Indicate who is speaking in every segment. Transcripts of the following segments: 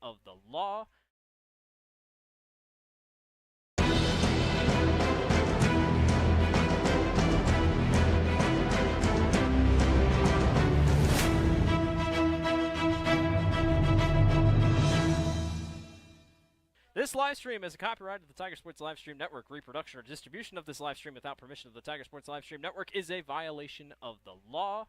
Speaker 1: of the law. This live stream is a copyright of the Tiger Sports Livestream Network. Reproduction or distribution of this live stream without permission of the Tiger Sports Livestream Network is a violation of the law.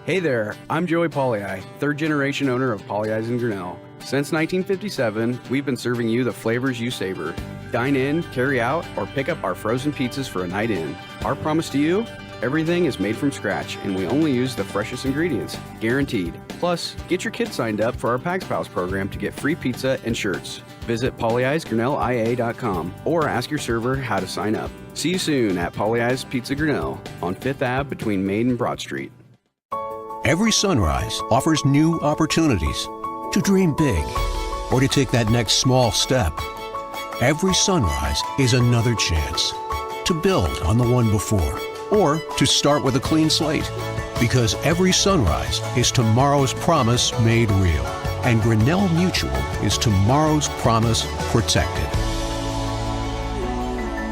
Speaker 2: Hey there, I'm Joey Pollyi, third-generation owner of Pollyi's in Grinnell. Since 1957, we've been serving you the flavors you savor. Dine in, carry out, or pick up our frozen pizzas for a night in. Our promise to you? Everything is made from scratch, and we only use the freshest ingredients, guaranteed. Plus, get your kids signed up for our Pags Pals program to get free pizza and shirts. Visit pollyi'sgrinnellia.com or ask your server how to sign up. See you soon at Pollyi's Pizza Grinnell on 5th Ave between Main and Broad Street.
Speaker 3: Every sunrise offers new opportunities to dream big or to take that next small step. Every sunrise is another chance to build on the one before or to start with a clean slate, because every sunrise is tomorrow's promise made real, and Grinnell Mutual is tomorrow's promise protected.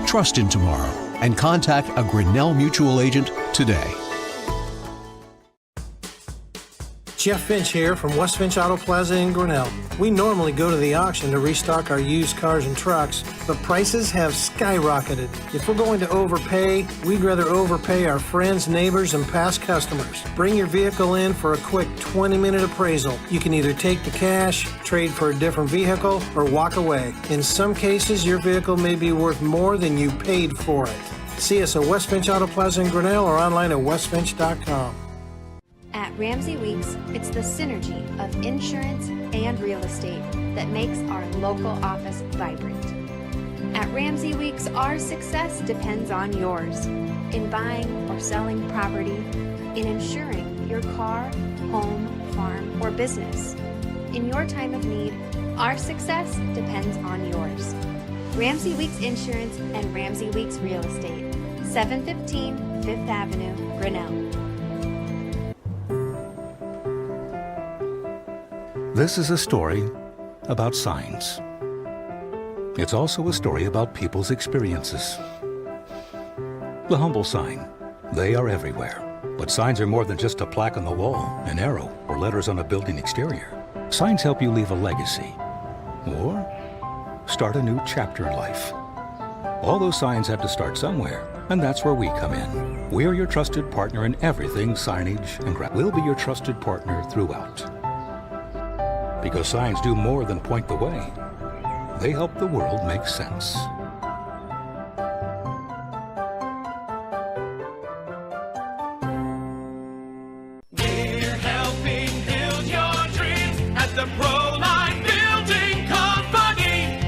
Speaker 3: Trust in tomorrow and contact a Grinnell Mutual agent today.
Speaker 4: Jeff Finch here from West Finch Auto Plaza in Grinnell. We normally go to the auction to restock our used cars and trucks, but prices have skyrocketed. If we're going to overpay, we'd rather overpay our friends, neighbors, and past customers. Bring your vehicle in for a quick 20-minute appraisal. You can either take the cash, trade for a different vehicle, or walk away. In some cases, your vehicle may be worth more than you paid for it. See us at West Finch Auto Plaza in Grinnell or online at westfinch.com.
Speaker 5: At Ramsey Weeks, it's the synergy of insurance and real estate that makes our local office vibrant. At Ramsey Weeks, our success depends on yours in buying or selling property, in insuring your car, home, farm, or business. In your time of need, our success depends on yours. Ramsey Weeks Insurance and Ramsey Weeks Real Estate, 715 5th Avenue, Grinnell.
Speaker 6: This is a story about signs. It's also a story about people's experiences. The humble sign. They are everywhere. But signs are more than just a plaque on the wall, an arrow, or letters on a building exterior. Signs help you leave a legacy or start a new chapter in life. All those signs have to start somewhere, and that's where we come in. We're your trusted partner in everything signage and graphics. We'll be your trusted partner throughout. Because signs do more than point the way. They help the world make sense.
Speaker 7: We're helping build your dreams at the Proline Building Company.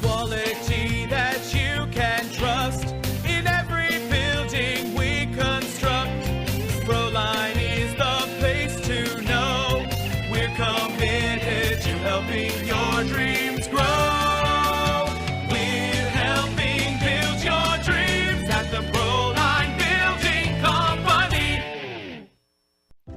Speaker 7: Quality that you can trust in every building we construct. Proline is the place to know. We're committed to helping your dreams grow. We're helping build your dreams at the Proline Building Company.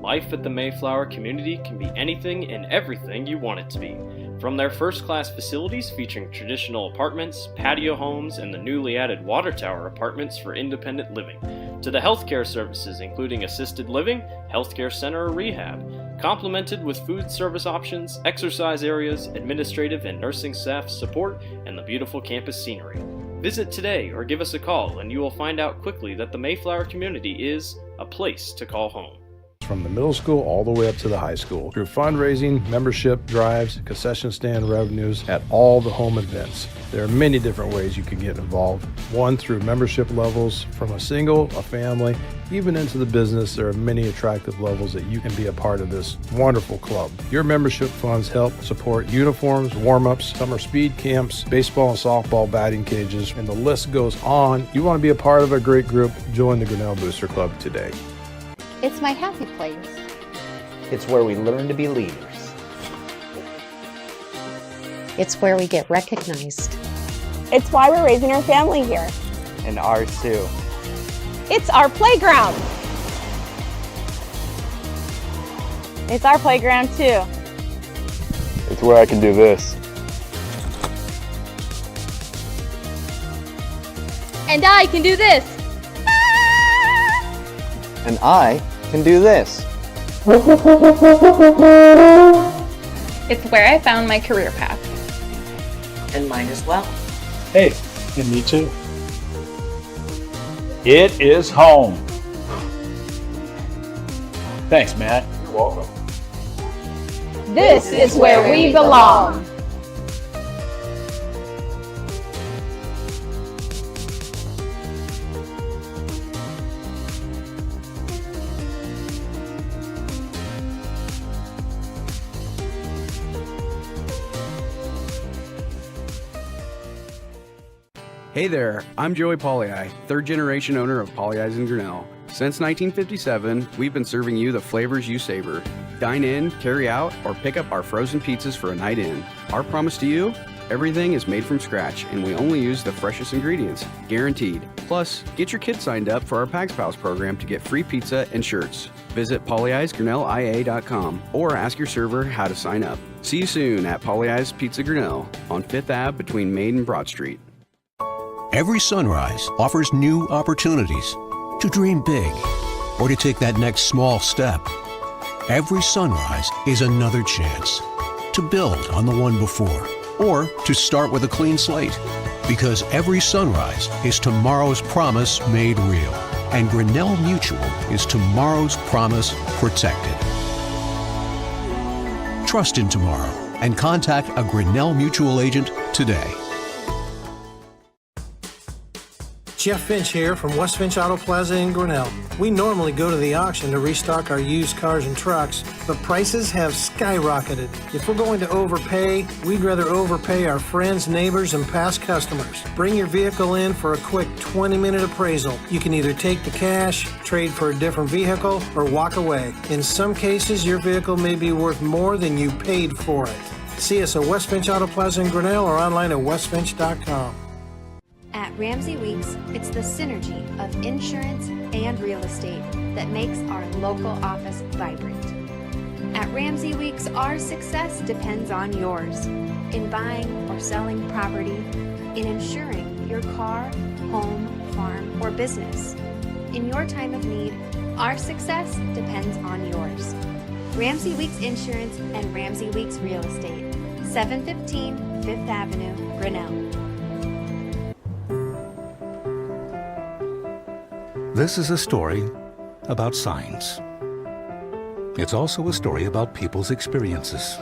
Speaker 1: Life at the Mayflower community can be anything and everything you want it to be. From their first-class facilities featuring traditional apartments, patio homes, and the newly added water tower apartments for independent living, to the healthcare services including assisted living, healthcare center or rehab, complemented with food service options, exercise areas, administrative and nursing staff support, and the beautiful campus scenery. Visit today or give us a call and you will find out quickly that the Mayflower community is a place to call home.
Speaker 8: From the middle school all the way up to the high school, through fundraising, membership drives, concession stand revenues at all the home events. There are many different ways you can get involved. One, through membership levels from a single, a family, even into the business. There are many attractive levels that you can be a part of this wonderful club. Your membership funds help support uniforms, warm-ups, summer speed camps, baseball and softball batting cages, and the list goes on. You want to be a part of a great group? Join the Grinnell Booster Club today.
Speaker 9: It's my happy place.
Speaker 10: It's where we learn to be leaders.
Speaker 9: It's where we get recognized.
Speaker 11: It's why we're raising our family here.
Speaker 10: And ours too.
Speaker 11: It's our playground. It's our playground too.
Speaker 10: It's where I can do this.
Speaker 11: And I can do this.
Speaker 10: And I can do this.
Speaker 11: It's where I found my career path.
Speaker 12: And mine as well.
Speaker 13: Hey, and me too. It is home. Thanks, Matt. You're welcome.
Speaker 11: This is where we belong.
Speaker 2: Hey there, I'm Joey Pollei, third generation owner of Polley's in Grinnell. Since 1957, we've been serving you the flavors you savor. Dine in, carry out, or pick up our frozen pizzas for a night in. Our promise to you? Everything is made from scratch, and we only use the freshest ingredients, guaranteed. Plus, get your kids signed up for our Pags Pals program to get free pizza and shirts. Visit polleisgrinnellia.com or ask your server how to sign up. See you soon at Polley's Pizza Grinnell on 5th Ave between Main and Broad Street.
Speaker 3: Every sunrise offers new opportunities to dream big or to take that next small step. Every sunrise is another chance to build on the one before or to start with a clean slate, because every sunrise is tomorrow's promise made real, and Grinnell Mutual is tomorrow's promise protected. Trust in tomorrow and contact a Grinnell Mutual agent today.
Speaker 4: Jeff Finch here from West Finch Auto Plaza in Grinnell. We normally go to the auction to restock our used cars and trucks, but prices have skyrocketed. If we're going to overpay, we'd rather overpay our friends, neighbors, and past customers. Bring your vehicle in for a quick 20-minute appraisal. You can either take the cash, trade for a different vehicle, or walk away. In some cases, your vehicle may be worth more than you paid for it. See us at West Finch Auto Plaza in Grinnell or online at westfinch.com.
Speaker 5: At Ramsey Weeks, it's the synergy of insurance and real estate that makes our local office vibrant. At Ramsey Weeks, our success depends on yours in buying or selling property, in insuring your car, home, farm, or business. In your time of need, our success depends on yours. Ramsey Weeks Insurance and Ramsey Weeks Real Estate, 715 5th Avenue, Grinnell.
Speaker 6: This is a story about signs. It's also a story about people's experiences.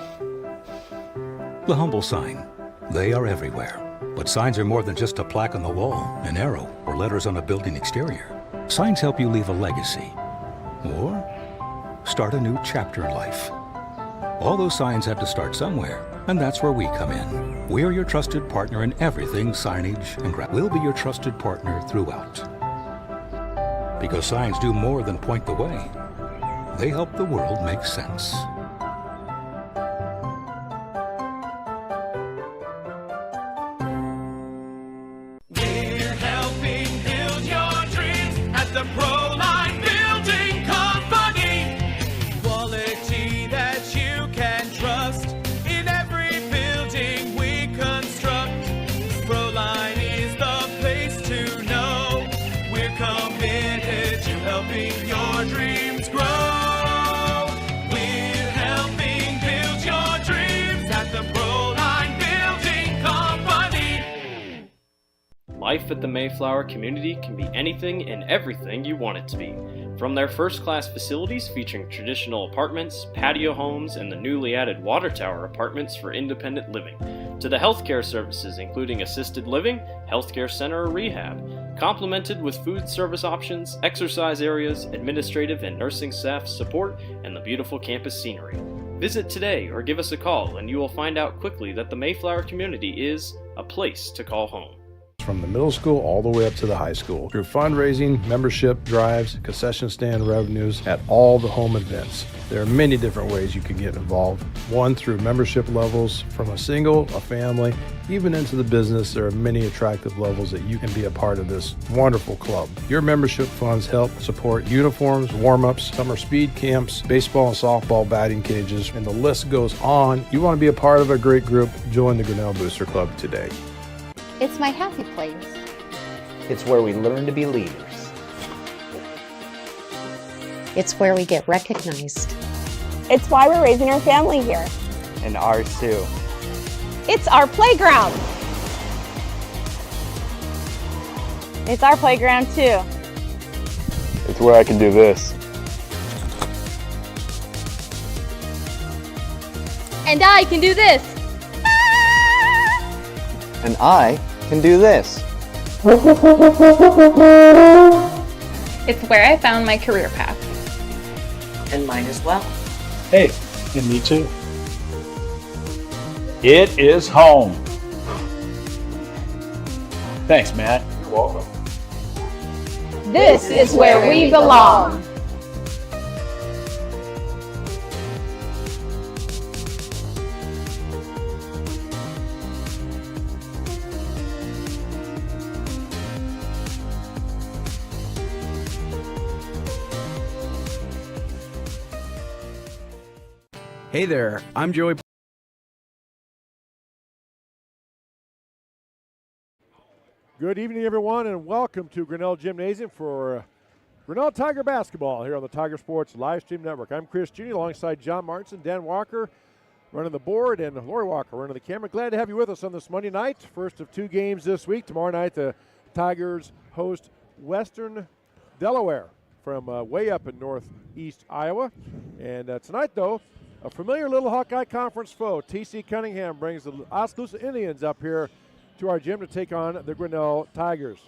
Speaker 6: The humble sign. They are everywhere. But signs are more than just a plaque on the wall, an arrow, or letters on a building exterior. Signs help you leave a legacy or start a new chapter in life. All those signs have to start somewhere, and that's where we come in. We're your trusted partner in everything signage and graphics. We'll be your trusted partner throughout. Because signs do more than point the way. They help the world make sense.
Speaker 7: We're helping build your dreams at the Proline Building Company. Quality that you can trust in every building we construct. Proline is the place to know. We're committed to helping your dreams grow. We're helping build your dreams at the Proline Building Company.
Speaker 1: Life at the Mayflower community can be anything and everything you want it to be. From their first-class facilities featuring traditional apartments, patio homes, and the newly added water tower apartments for independent living, to the healthcare services including assisted living, healthcare center or rehab, complemented with food service options, exercise areas, administrative and nursing staff support, and the beautiful campus scenery. Visit today or give us a call and you will find out quickly that the Mayflower community is a place to call home.
Speaker 8: From the middle school all the way up to the high school through fundraising, membership drives, concession stand revenues at all the home events. There are many different ways you can get involved. One, through membership levels from a single, a family, even into the business. There are many attractive levels that you can be a part of this wonderful club. Your membership funds help support uniforms, warm-ups, summer speed camps, baseball and softball batting cages, and the list goes on. You want to be a part of a great group? Join the Grinnell Booster Club today.
Speaker 9: It's my happy place.
Speaker 10: It's where we learn to be leaders.
Speaker 9: It's where we get recognized.
Speaker 11: It's why we're raising our family here.
Speaker 10: And ours too.
Speaker 11: It's our playground. It's our playground too.
Speaker 10: It's where I can do this.
Speaker 11: And I can do this.
Speaker 10: And I can do this.
Speaker 11: It's where I found my career path.
Speaker 12: And mine as well.
Speaker 13: Hey, and me too. It is home. Thanks, Matt. You're welcome.
Speaker 11: This is where we belong.
Speaker 2: Hey there, I'm Joey.
Speaker 14: Good evening, everyone, and welcome to Grinnell Gymnasium for Grinnell Tiger basketball here on the Tiger Sports Live Stream Network. I'm Chris Judy alongside John Martinson, Dan Walker running the board, and Lori Walker running the camera. Glad to have you with us on this Monday night. First of two games this week. Tomorrow night, the Tigers host Western Delaware from way up in northeast Iowa. And tonight, though, a familiar little Hawkeye Conference foe. T.C. Cunningham brings the Oskaloosa Indians up here to our gym to take on the Grinnell Tigers.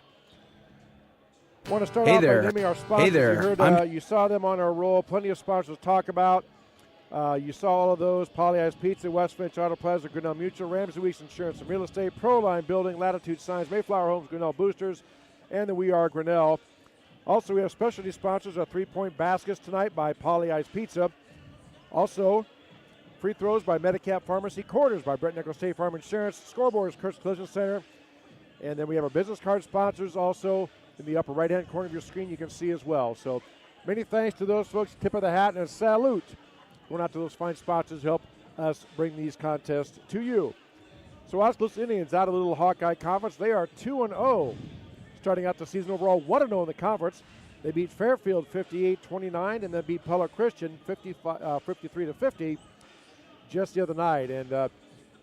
Speaker 14: Want to start off by naming our sponsors.
Speaker 2: Hey there.
Speaker 14: You heard, you saw them on our roll. Plenty of sponsors to talk about. You saw all of those: Polly's Pizza, West Finch Auto Plaza, Grinnell Mutual, Ramsey Weeks Insurance and Real Estate, Proline Building, Latitude Signs, Mayflower Homes, Grinnell Boosters, and the We Are Grinnell. Also, we have specialty sponsors: our three-point baskets tonight by Polly's Pizza. Also, free throws by Medicap Pharmacy, quarters by Brett Nichols State Farm Insurance, scoreboards Kurt's Collision Center, and then we have our business card sponsors also in the upper right-hand corner of your screen you can see as well. So many thanks to those folks. Tip of the hat and a salute going out to those fine sponsors who help us bring these contests to you. So Oskaloosa Indians out of the little Hawkeye Conference. They are 2-0 starting out the season overall, 1-0 in the conference. They beat Fairfield 58-29 and then beat Pella Christian 53-50 just the other night. And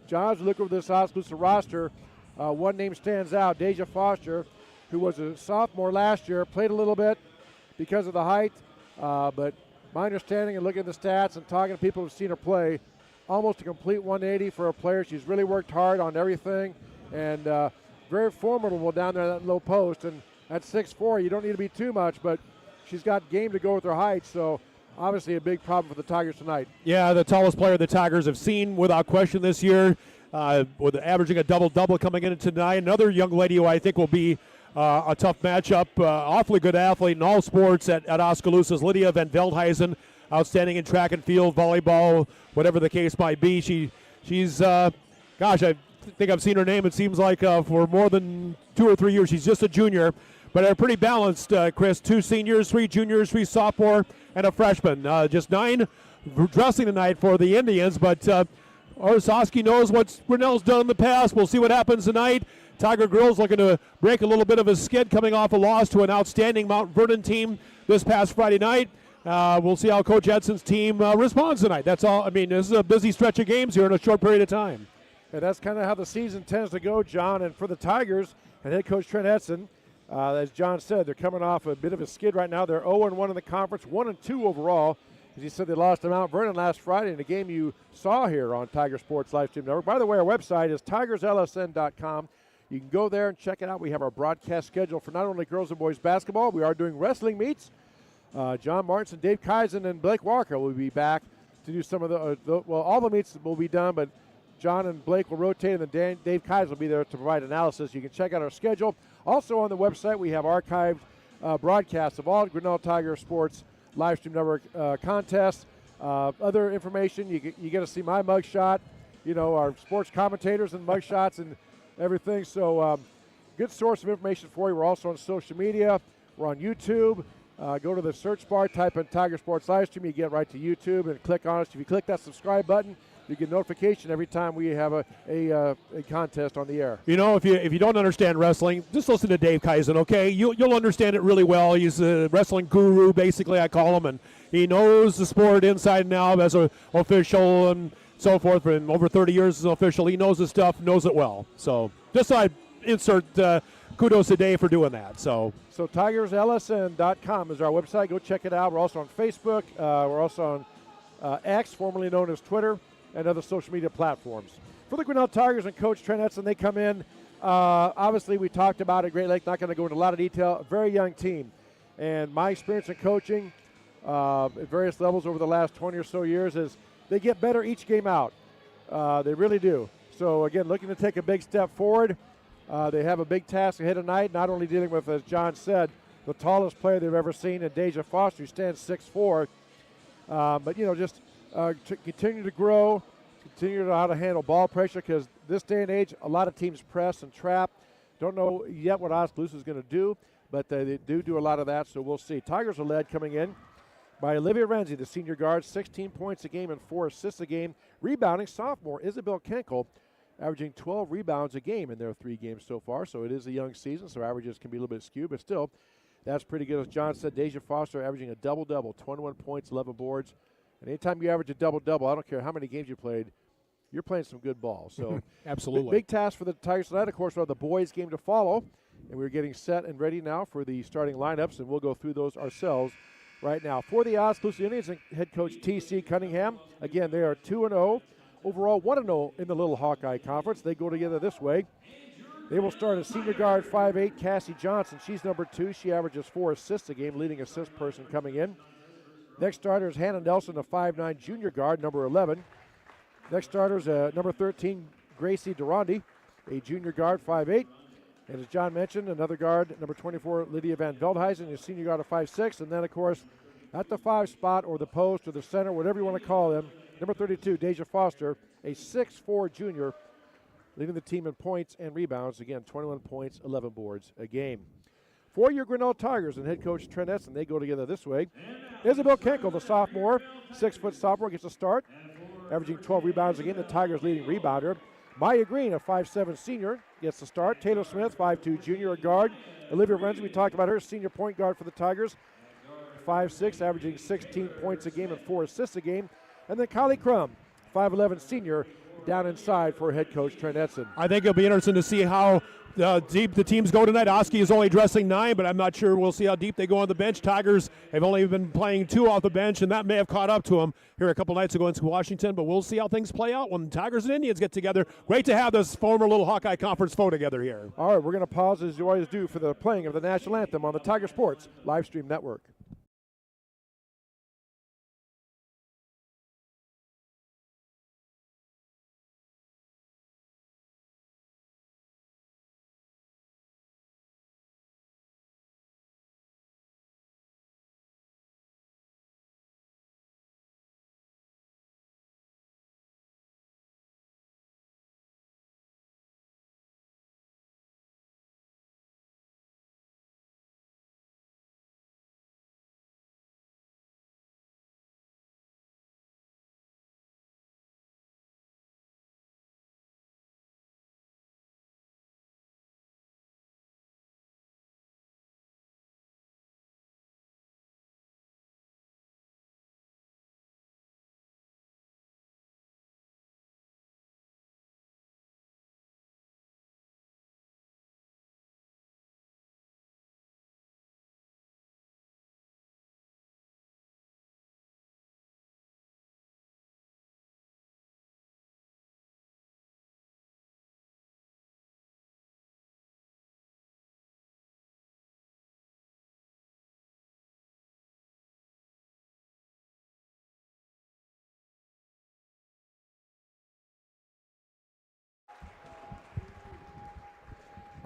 Speaker 14: John, as we look over this Oskaloosa roster, one name stands out: Deja Foster, who was a sophomore last year, played a little bit because of the height, but my understanding and looking at the stats and talking to people who've seen her play, almost a complete 180 for a player. She's really worked hard on everything and very formidable down there at that low post. And at 6'4", you don't need to be too much, but she's got game to go with her height, so obviously a big problem for the Tigers tonight.
Speaker 15: Yeah, the tallest player the Tigers have seen without question this year, with averaging a double-double coming in tonight. Another young lady who I think will be a tough matchup, awfully good athlete in all sports at Oskaloosa is Lydia Van Veldhuizen, outstanding in track and field, volleyball, whatever the case might be. She's gosh, I think I've seen her name, it seems like, for more than 2 or 3 years. She's just a junior, but they're pretty balanced, Chris. 2 seniors, 3 juniors, 3 sophomore, and a freshman. Just 9 dressing tonight for the Indians, but Orsosky knows what Grinnell's done in the past. We'll see what happens tonight. Tiger girls looking to break a little bit of a skid coming off a loss to an outstanding Mount Vernon team this past Friday night. We'll see how Coach Edson's team responds tonight. That's all. I mean, this is a busy stretch of games here in a short period of time.
Speaker 14: And that's kind of how the season tends to go, John. And for the Tigers and head coach Trent Edson, as John said, they're coming off a bit of a skid right now. They're 0-1 in the conference, 1-2 overall. As he said, they lost to Mount Vernon last Friday in a game you saw here on Tiger Sports Live Stream Network. By the way, our website is tigerslsn.com. You can go there and check it out. We have our broadcast schedule for not only girls and boys basketball. We are doing wrestling meets. John Martinson, Dave Kaizen, and Blake Walker will be back to do some of well, all the meets will be done, but John and Blake will rotate, and then Dave Kais will be there to provide analysis. You can check out our schedule. Also on the website, we have archived broadcasts of all Grinnell Tiger Sports live stream network contests. Other information, you get to see my mugshot, our sports commentators and mugshots and everything. So good source of information for you. We're also on social media. We're on YouTube. Go to the search bar, type in Tiger Sports Livestream. You get right to YouTube and click on it. If you click that subscribe button, you get notification every time we have a contest on the air.
Speaker 15: If you don't understand wrestling, just listen to Dave Kaizen, okay? You'll understand it really well. He's a wrestling guru, basically, I call him, and he knows the sport inside and out as an official and so forth. For over 30 years as an official, he knows his stuff, knows it well. So just so I insert kudos to Dave for doing that. So
Speaker 14: TigersLSN.com is our website. Go check it out. We're also on Facebook. We're also on X, formerly known as Twitter, and other social media platforms. For the Grinnell Tigers and Coach Trent Etzen, they come in. Obviously, we talked about it, Great Lake, not going to go into a lot of detail. A very young team. And my experience in coaching at various levels over the last 20 or so years is they get better each game out. They really do. So, again, looking to take a big step forward. They have a big task ahead tonight, not only dealing with, as John said, the tallest player they've ever seen in Deja Foster, who stands 6'4", but, just to continue to grow, continue to know how to handle ball pressure, because this day and age, a lot of teams press and trap. Don't know yet what Oskaloosa is going to do, but they do a lot of that, so we'll see. Tigers are led coming in by Olivia Renzi, the senior guard, 16 points a game and 4 assists a game. Rebounding, sophomore Isabel Kenkel, averaging 12 rebounds a game in their 3 games so far, so it is a young season, so averages can be a little bit skewed, but still, that's pretty good. As John said, Deja Foster averaging a double-double, 21 points, 11 boards. And anytime you average a double-double, I don't care how many games you played, you're playing some good ball. So
Speaker 15: absolutely.
Speaker 14: Big task for the Tigers tonight. Of course, we'll have the boys game to follow. And we're getting set and ready now for the starting lineups, and we'll go through those ourselves right now. For the Oskaloosa Indians and head coach T.C. Cunningham, again, they are 2-0. Overall, 1-0 in the Little Hawkeye Conference. They go together this way. They will start as senior guard 5'8", Cassie Johnson. She's number 2. She averages 4 assists a game, leading assist person coming in. Next starter is Hannah Nelson, a 5'9", junior guard, number 11. Next starter is number 13, Gracie Durandi, a junior guard, 5'8". And as John mentioned, another guard, number 24, Lydia Van Veldhuizen, a senior guard of 5'6". And then, of course, at the 5 spot or the post or the center, whatever you want to call them, number 32, Deja Foster, a 6'4" junior, leading the team in points and rebounds. Again, 21 points, 11 boards a game. For your Grinnell Tigers and head coach Trent Etzen, they go together this way. Isabel Kenkel, the sophomore, 6-foot sophomore, gets a start, averaging 12 rebounds a game. The Tigers' leading rebounder. Maya Green, a 5'7" senior, gets the start. Taylor Smith, 5'2" junior, a guard. Olivia Renzi, we talked about her, senior point guard for the Tigers, 5'6", averaging 16 points a game and 4 assists a game. And then Kylie Crum, 5'11" senior, down inside for head coach Trent Etzen.
Speaker 15: I think it'll be interesting to see how deep the teams go tonight. Oski is only dressing 9, but I'm not sure we'll see how deep they go on the bench. Tigers have only been playing 2 off the bench, and that may have caught up to them here a couple nights ago in Washington, but we'll see how things play out when Tigers and Indians get together. Great to have this former Little Hawkeye Conference foe together here.
Speaker 14: All right, we're going to pause as you always do for the playing of the national anthem on the Tiger Sports live stream network.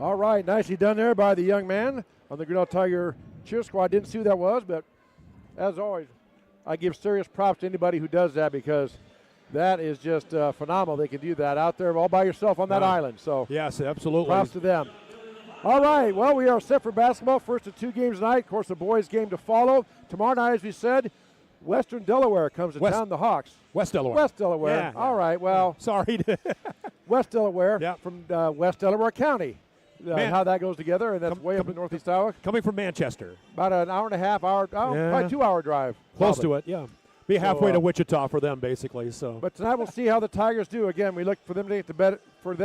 Speaker 14: All right, nicely done there by the young man on the Grinnell Tiger cheer squad. Didn't see who that was, but as always, I give serious props to anybody who does that because that is just phenomenal. They can do that out there all by yourself on that island. So
Speaker 15: yes, absolutely.
Speaker 14: Props to them. All right, well, we are set for basketball. First of 2 games tonight. Of course, the boys' game to follow. Tomorrow night, as we said, Western Delaware comes to town, the Hawks.
Speaker 15: West Delaware.
Speaker 14: West Delaware.
Speaker 15: Yeah.
Speaker 14: All right, well.
Speaker 15: Sorry.
Speaker 14: West Delaware from West Delaware County. How that goes together, and that's way up in northeast Iowa.
Speaker 15: Coming from Manchester.
Speaker 14: About an hour and a half, probably 2-hour drive.
Speaker 15: Close
Speaker 14: probably.
Speaker 15: to it, yeah. Be halfway to Wichita for them, basically. So.
Speaker 14: But tonight we'll see how the Tigers do. Again, we look for them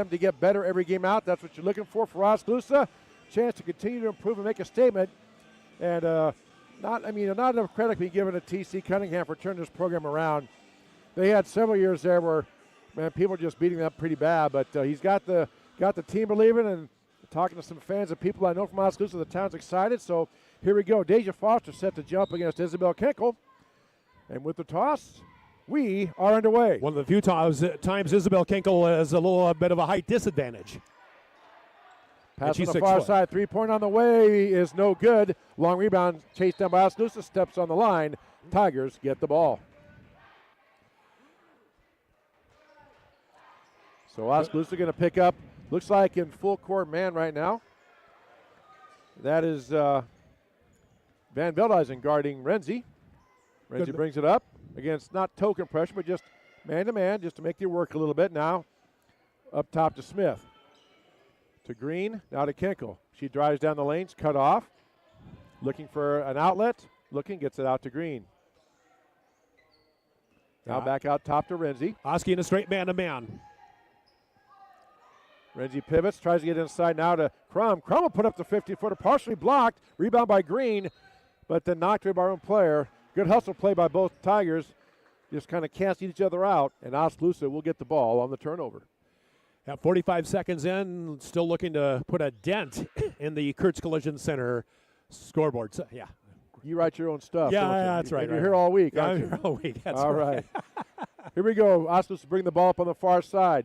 Speaker 14: to get better every game out. That's what you're looking for Oskaloosa. Chance to continue to improve and make a statement. And not enough credit being given to T.C. Cunningham for turning this program around. They had several years there where, man, people were just beating them up pretty bad. But he's got the team believing, and talking to some fans and people I know from Oskaloosa, the town's excited. So here we go. Deja Foster set to jump against Isabel Kinkel. And with the toss, we are underway.
Speaker 15: One of the few times Isabel Kinkel has a little bit of a height disadvantage.
Speaker 14: Pass on the far side, 3-point on the way is no good. Long rebound chased down by Oskaloosa, steps on the line. Tigers get the ball. So Oskaloosa going to pick up, looks like in full court man right now. That is Van Veldhuizen guarding Renzi. Renzi brings it up against not token pressure, but just man-to-man, just to make you work a little bit. Now up top to Smith. To Green, now to Kinkel. She drives down the lanes, cut off. Looking for an outlet. Gets it out to Green. Now back out top to Renzi.
Speaker 15: Oski in a straight man-to-man.
Speaker 14: Renzi pivots, tries to get inside now to Crum. Crum will put up the 50-footer, partially blocked. Rebound by Green, but then knocked away by our own player. Good hustle play by both Tigers. Just kind of canceled each other out, and Oskaloosa will get the ball on the turnover.
Speaker 15: At 45 seconds in, still looking to put a dent in the Kurtz Collision Center scoreboard. So, yeah.
Speaker 14: You write your own stuff.
Speaker 15: Yeah,
Speaker 14: don't you?
Speaker 15: That's right.
Speaker 14: You're here all week,
Speaker 15: yeah,
Speaker 14: aren't
Speaker 15: I'm
Speaker 14: you?
Speaker 15: here all week. That's
Speaker 14: all right. Here we go. Oskaloosa bring the ball up on the far side.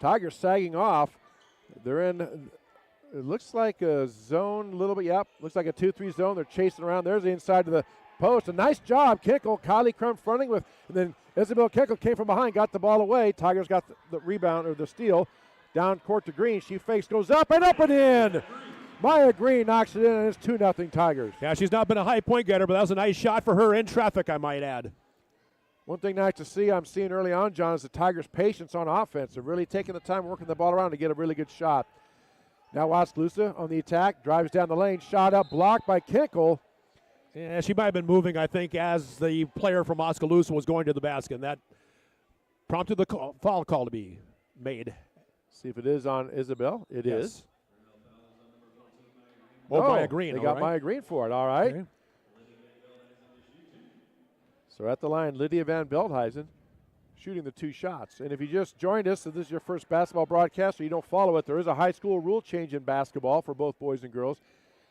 Speaker 14: Tigers sagging off. They're in, it looks like a zone a little bit. Yep, looks like a 2-3 zone. They're chasing around. There's the inside of the post. A nice job. Kinkel, Kylie Crum fronting with, and then Isabel Kinkel came from behind, got the ball away. Tigers got the rebound or the steal. Down court to Green. She fakes, goes up and in. Maya Green knocks it in, and it's 2-0 Tigers.
Speaker 15: Yeah, she's not been a high point getter, but that was a nice shot for her in traffic, I might add.
Speaker 14: One thing nice to see, I'm seeing early on, John, is the Tigers' patience on offense. They're really taking the time working the ball around to get a really good shot. Now Oskaloosa on the attack, drives down the lane, shot up, blocked by Kinkel.
Speaker 15: Yeah, she might have been moving, I think, as the player from Oskaloosa was going to the basket, and that prompted the foul call to be made.
Speaker 14: See if it is on Isabel. It is.
Speaker 15: Oh, Maya Green.
Speaker 14: They got Maya Green for it. All right.
Speaker 15: Okay.
Speaker 14: So at the line, Lydia Van Veldhuizen shooting the 2 shots. And if you just joined us, so this is your first basketball broadcast, or you don't follow it, there is a high school rule change in basketball for both boys and girls.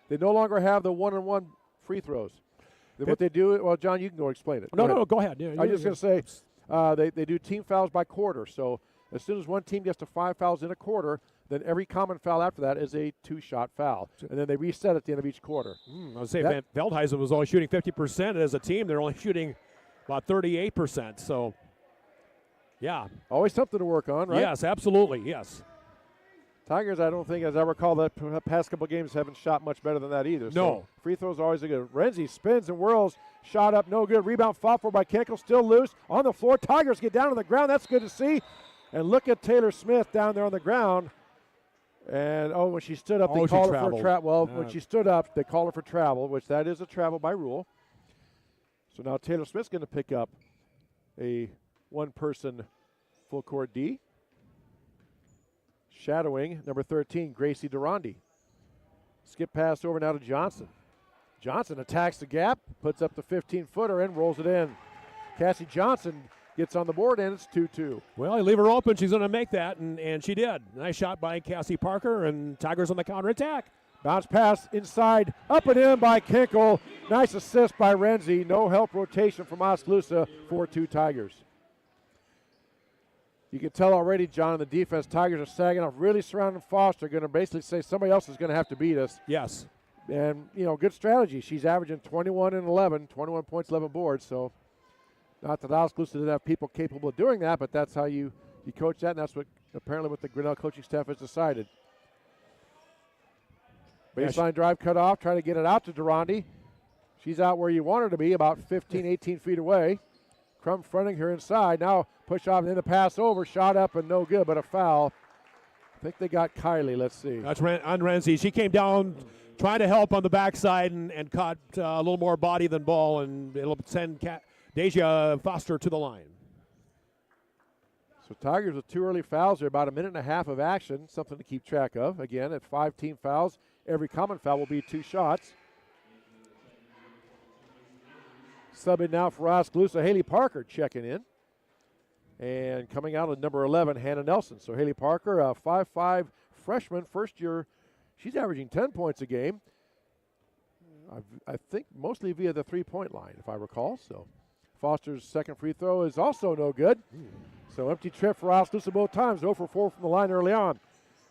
Speaker 14: They no longer have the 1-on-1 free throws. What they do, well, John, you can go explain it.
Speaker 15: No, go ahead. Yeah,
Speaker 14: I was just going to say they do team fouls by quarter. So as soon as one team gets to 5 fouls in a quarter, then every common foul after that is a 2-shot foul. And then they reset at the end of each quarter.
Speaker 15: I would say Van Veldhuizen was only shooting 50%. As a team, they're only shooting about 38%. So, yeah.
Speaker 14: Always something to work on, right?
Speaker 15: Yes, absolutely, yes.
Speaker 14: Tigers, I don't think, as I recall, the past couple games haven't shot much better than that either.
Speaker 15: No.
Speaker 14: So free throws are always a good. Renzi spins and whirls. Shot up, no good. Rebound fought for by Kinkel, still loose. On the floor, Tigers get down on the ground. That's good to see. And look at Taylor Smith down there on the ground. And, when she stood up, they called her for travel. Well, when she stood up, they called her for travel, which that is a travel by rule. So now Taylor Smith's going to pick up a one-person full court D. Shadowing number 13, Gracie Durandi. Skip pass over now to Johnson. Johnson attacks the gap, puts up the 15-footer and rolls it in. Cassie Johnson gets on the board, and it's 2-2.
Speaker 15: Well, I leave her open. She's going to make that, and she did. Nice shot by Cassie Parker, and Tigers on the counterattack.
Speaker 14: Bounce pass inside, up and in by Kinkel. Nice assist by Renzi. No help rotation from Oskaloosa, 4-2 Tigers. You can tell already, John, in the defense, Tigers are sagging off, really surrounding Foster, going to basically say somebody else is going to have to beat us.
Speaker 15: Yes.
Speaker 14: And, good strategy. She's averaging 21 and 11, 21 points, 11 boards. So not that Oskaloosa doesn't have people capable of doing that, but that's how you coach that, and that's what apparently what the Grinnell coaching staff has decided. Baseline drive cut off, trying to get it out to Durandi. She's out where you want her to be, about 15, 18 feet away. Crum fronting her inside. Now push off and then the pass over, shot up and no good, but a foul. I think they got Kylie. Let's see.
Speaker 15: That's on Renzi. She came down trying to help on the backside and caught a little more body than ball, and it'll send Deja Foster to the line.
Speaker 14: So Tigers with 2 early fouls. They're about a minute and a half of action, something to keep track of. Again, at 5 team fouls, every common foul will be 2 shots. Subbing now for Oskaloosa, Haley Parker checking in. And coming out at number 11, Hannah Nelson. So Haley Parker, a 5'5 freshman, first year. She's averaging 10 points a game. I think mostly via the three-point line, if I recall. So Foster's second free throw is also no good. So empty trip for Oskaloosa both times. 0 for 4 from the line early on.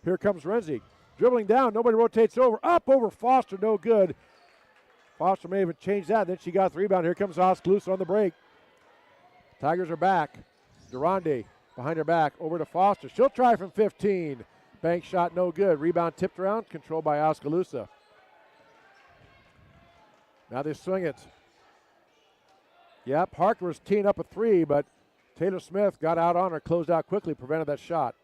Speaker 14: Here comes Renzi. Dribbling down, nobody rotates over. Up over Foster, no good. Foster may have changed that. Then she got the rebound. Here comes Oskaloosa on the break. Tigers are back. Durandi behind her back. Over to Foster. She'll try from 15. Bank shot no good. Rebound tipped around. Controlled by Oskaloosa. Now they swing it. Yeah, Parker was teeing up a 3, but Taylor Smith got out on her, closed out quickly, prevented that shot.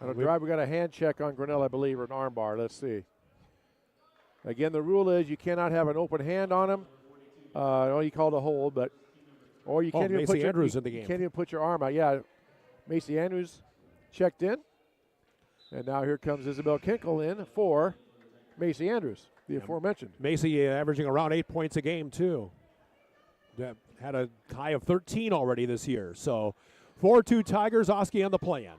Speaker 14: On a drive, we got a hand check on Grinnell, I believe, or an arm bar. Let's see. Again, the rule is you cannot have an open hand on him. You called a hold, but or you can't even put
Speaker 15: Andrews in the game.
Speaker 14: You can't even put your arm out. Yeah, Macy Andrews checked in, and now here comes Isabel Kinkle in for Macy Andrews, the aforementioned.
Speaker 15: Macy averaging around 8 points a game too. That had a high of 13 already this year. So 4-2 Tigers. Oski on the play-in.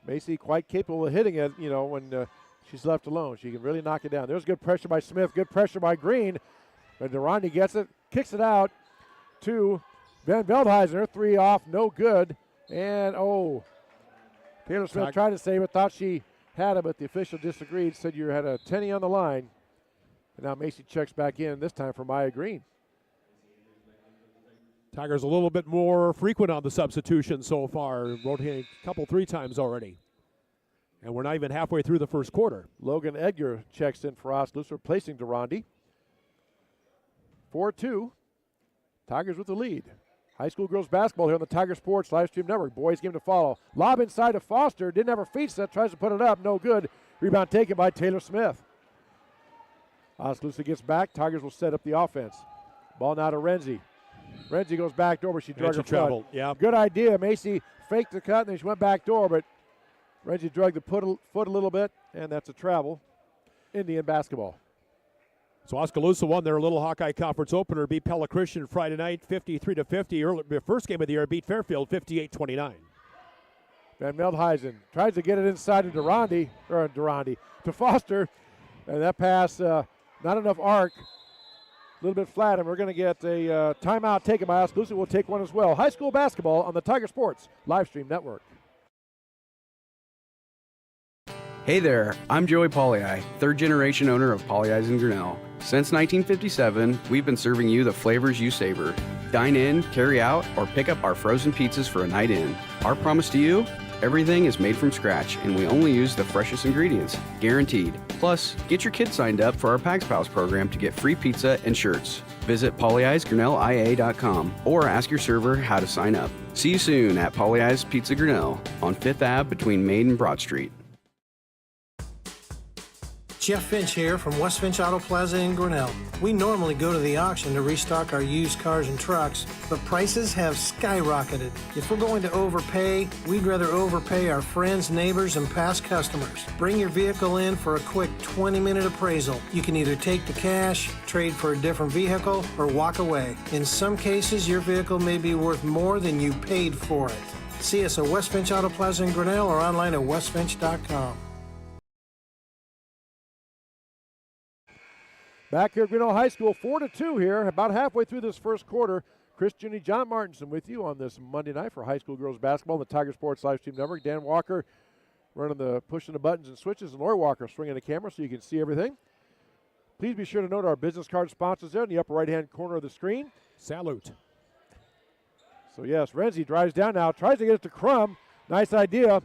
Speaker 14: Macy quite capable of hitting it. When she's left alone, she can really knock it down. There's good pressure by Smith, good pressure by Green. But Durandi gets it, kicks it out to Van Veldhuizen. 3 off, no good. And, Taylor Smith tried to save it, thought she had it, but the official disagreed, said you had a 10 on the line. And now Macy checks back in, this time for Maya Green.
Speaker 15: Tigers a little bit more frequent on the substitution so far, rotating a couple, 3 times already. And we're not even halfway through the first quarter.
Speaker 14: Logan Edgar checks in for Oskaloosa, replacing Durandi. 4-2. Tigers with the lead. High school girls basketball here on the Tiger Sports Live Stream Network. Boys game to follow. Lob inside to Foster. Didn't have her feet set. Tries to put it up. No good. Rebound taken by Taylor Smith. Oskaloosa gets back. Tigers will set up the offense. Ball now to Renzi. Renzi goes back door, but she drug her foot.
Speaker 15: Yeah.
Speaker 14: Good idea. Macy faked the cut, and then she went back door, but Renzi drug the foot a little bit, and that's a travel. Indian basketball.
Speaker 15: So Oskaloosa won their Little Hawkeye Conference opener, beat Pella Christian Friday night 53-50. The first game of the year beat Fairfield 58-29.
Speaker 14: Van Veldhuizen tries to get it inside to to Foster, and that pass, not enough arc. A little bit flat, and we're going to get a timeout taken by Oskaloosa. We'll take one as well. High school basketball on the Tiger Sports Live Stream Network.
Speaker 2: Hey there, I'm Joey Pollei, third generation owner of Polley's in Grinnell. Since 1957, we've been serving you the flavors you savor. Dine in, carry out, or pick up our frozen pizzas for a night in. Our promise to you? Everything is made from scratch, and we only use the freshest ingredients, guaranteed. Plus, get your kids signed up for our Pags Pals program to get free pizza and shirts. Visit polleisgrinnellia.com or ask your server how to sign up. See you soon at Polley's Pizza Grinnell on 5th Ave between Main and Broad Street.
Speaker 4: Jeff Finch here from West Finch Auto Plaza in Grinnell. We normally go to the auction to restock our used cars and trucks, but prices have skyrocketed. If we're going to overpay, we'd rather overpay our friends, neighbors, and past customers. Bring your vehicle in for a quick 20-minute appraisal. You can either take the cash, trade for a different vehicle, or walk away. In some cases, your vehicle may be worth more than you paid for it. See us at West Finch Auto Plaza in Grinnell or online at westfinch.com.
Speaker 14: Back here at Grinnell High School, 4-2 here, about halfway through this first quarter. Chris Juni, John Martinson with you on this Monday night for high school girls basketball on the Tiger Sports Live Stream Network. Dan Walker pushing the buttons and switches, and Lori Walker swinging the camera so you can see everything. Please be sure to note our business card sponsors there in the upper right-hand corner of the screen.
Speaker 15: Salute.
Speaker 14: So, yes, Renzi drives down now, tries to get it to Crum. Nice idea,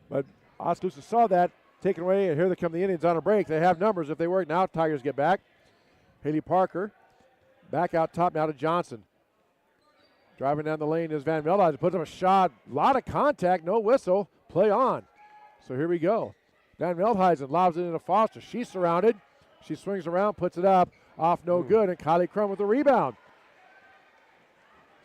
Speaker 14: but Oskaloosa saw that, taken away, and here they come the Indians on a break. They have numbers if they work. Now Tigers get back. Haley Parker back out top now to Johnson. Driving down the lane is Van Veldhuizen. Puts up a shot. A lot of contact. No whistle. Play on. So here we go. Van Veldhuizen lobs it into Foster. She's surrounded. She swings around, puts it up. Off no good. And Kylie Crum with the rebound.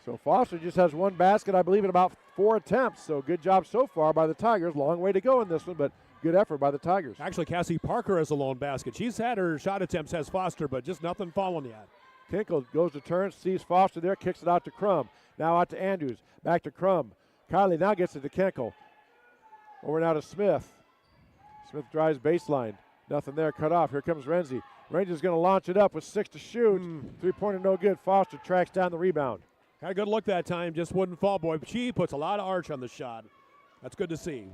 Speaker 14: So Foster just has one basket, I believe, in about 4 attempts. So good job so far by the Tigers. Long way to go in this one, but good effort by the Tigers.
Speaker 15: Actually, Cassie Parker has a lone basket. She's had her shot attempts, has Foster, but just nothing falling yet.
Speaker 14: Kinkle goes to turn, sees Foster there, kicks it out to Crum. Now out to Andrews, back to Crum. Kylie now gets it to Kinkle. Over now to Smith. Smith drives baseline. Nothing there, cut off. Here comes Renzi. Renzi's going to launch it up with 6 to shoot. Three-pointer no good. Foster tracks down the rebound.
Speaker 15: Had a good look that time, just wouldn't fall, boy. She puts a lot of arch on the shot. That's good to see.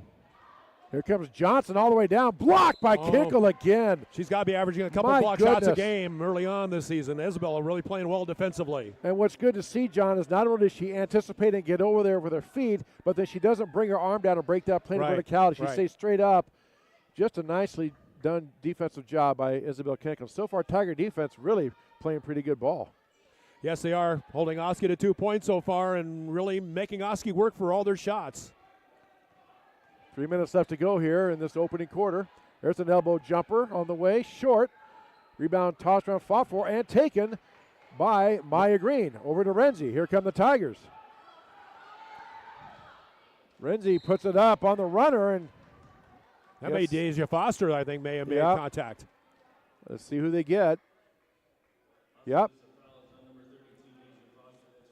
Speaker 14: Here comes Johnson all the way down. Blocked by Kinkle again.
Speaker 15: She's got to be averaging a couple block shots a game early on this season. Isabella really playing well defensively.
Speaker 14: And what's good to see, John, is not only does she anticipate and get over there with her feet, but that she doesn't bring her arm down and break that plane of verticality. She stays straight up. Just a nicely done defensive job by Isabel Kinkle. So far, Tiger defense really playing pretty good ball.
Speaker 15: Yes, they are holding Oski to 2 points so far and really making Oski work for all their shots.
Speaker 14: 3 minutes left to go here in this opening quarter. There's an elbow jumper on the way, short. Rebound tossed around, fought for, and taken by Maya Green. Over to Renzi. Here come the Tigers. Renzi puts it up on the runner, and
Speaker 15: that made Deja Foster, I think, may have made contact.
Speaker 14: Let's see who they get. Yep.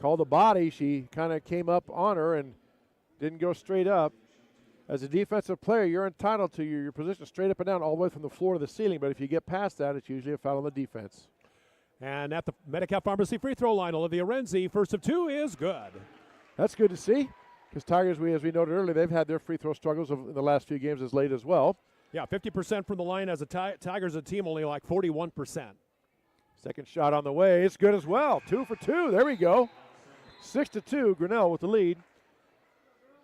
Speaker 14: Called the body. She kind of came up on her and didn't go straight up. As a defensive player, you're entitled to your position straight up and down all the way from the floor to the ceiling, but if you get past that, it's usually a foul on the defense.
Speaker 15: And at the Medicap Pharmacy free throw line, Olivia Renzi, first of 2 is good.
Speaker 14: That's good to see, because Tigers, as we noted earlier, they've had their free throw struggles in the last few games as late as well.
Speaker 15: Yeah, 50% from the line as a Tigers, a team only like 41%.
Speaker 14: Second shot on the way. It's good as well. 2 for 2. There we go. 6-2. Grinnell with the lead.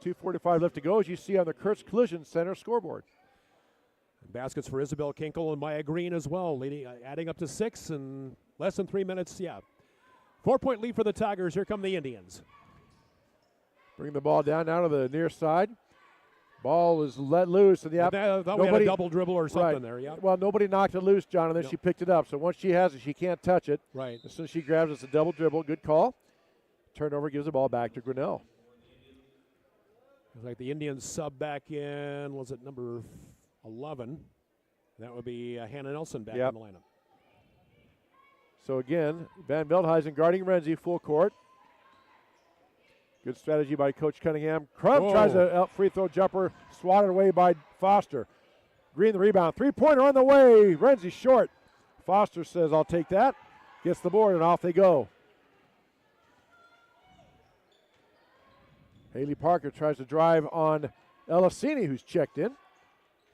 Speaker 14: 2:45 left to go, as you see on the Kurtz Collision Center scoreboard.
Speaker 15: Baskets for Isabel Kinkle and Maya Green as well, leading, adding up to 6 in less than 3 minutes. 4-point lead for the Tigers. Here come the Indians.
Speaker 14: Bring the ball down now to the near side. Ball was let loose. And
Speaker 15: I thought we had a double dribble or something there. Yeah.
Speaker 14: Well, nobody knocked it loose, John, and then she picked it up. So once she has it, she can't touch it.
Speaker 15: Right.
Speaker 14: As soon as she grabs it, it's a double dribble. Good call. Turnover gives the ball back to Grinnell.
Speaker 15: Looks like the Indians sub back in, was it number 11? That would be Hannah Nelson back in the lineup.
Speaker 14: So again, Van Veldhuizen guarding Renzi full court. Good strategy by Coach Cunningham. Crum tries a free throw jumper, swatted away by Foster. Green the rebound. Three-pointer on the way. Renzi short. Foster says, I'll take that. Gets the board, and off they go. Haley Parker tries to drive on Elisini, who's checked in.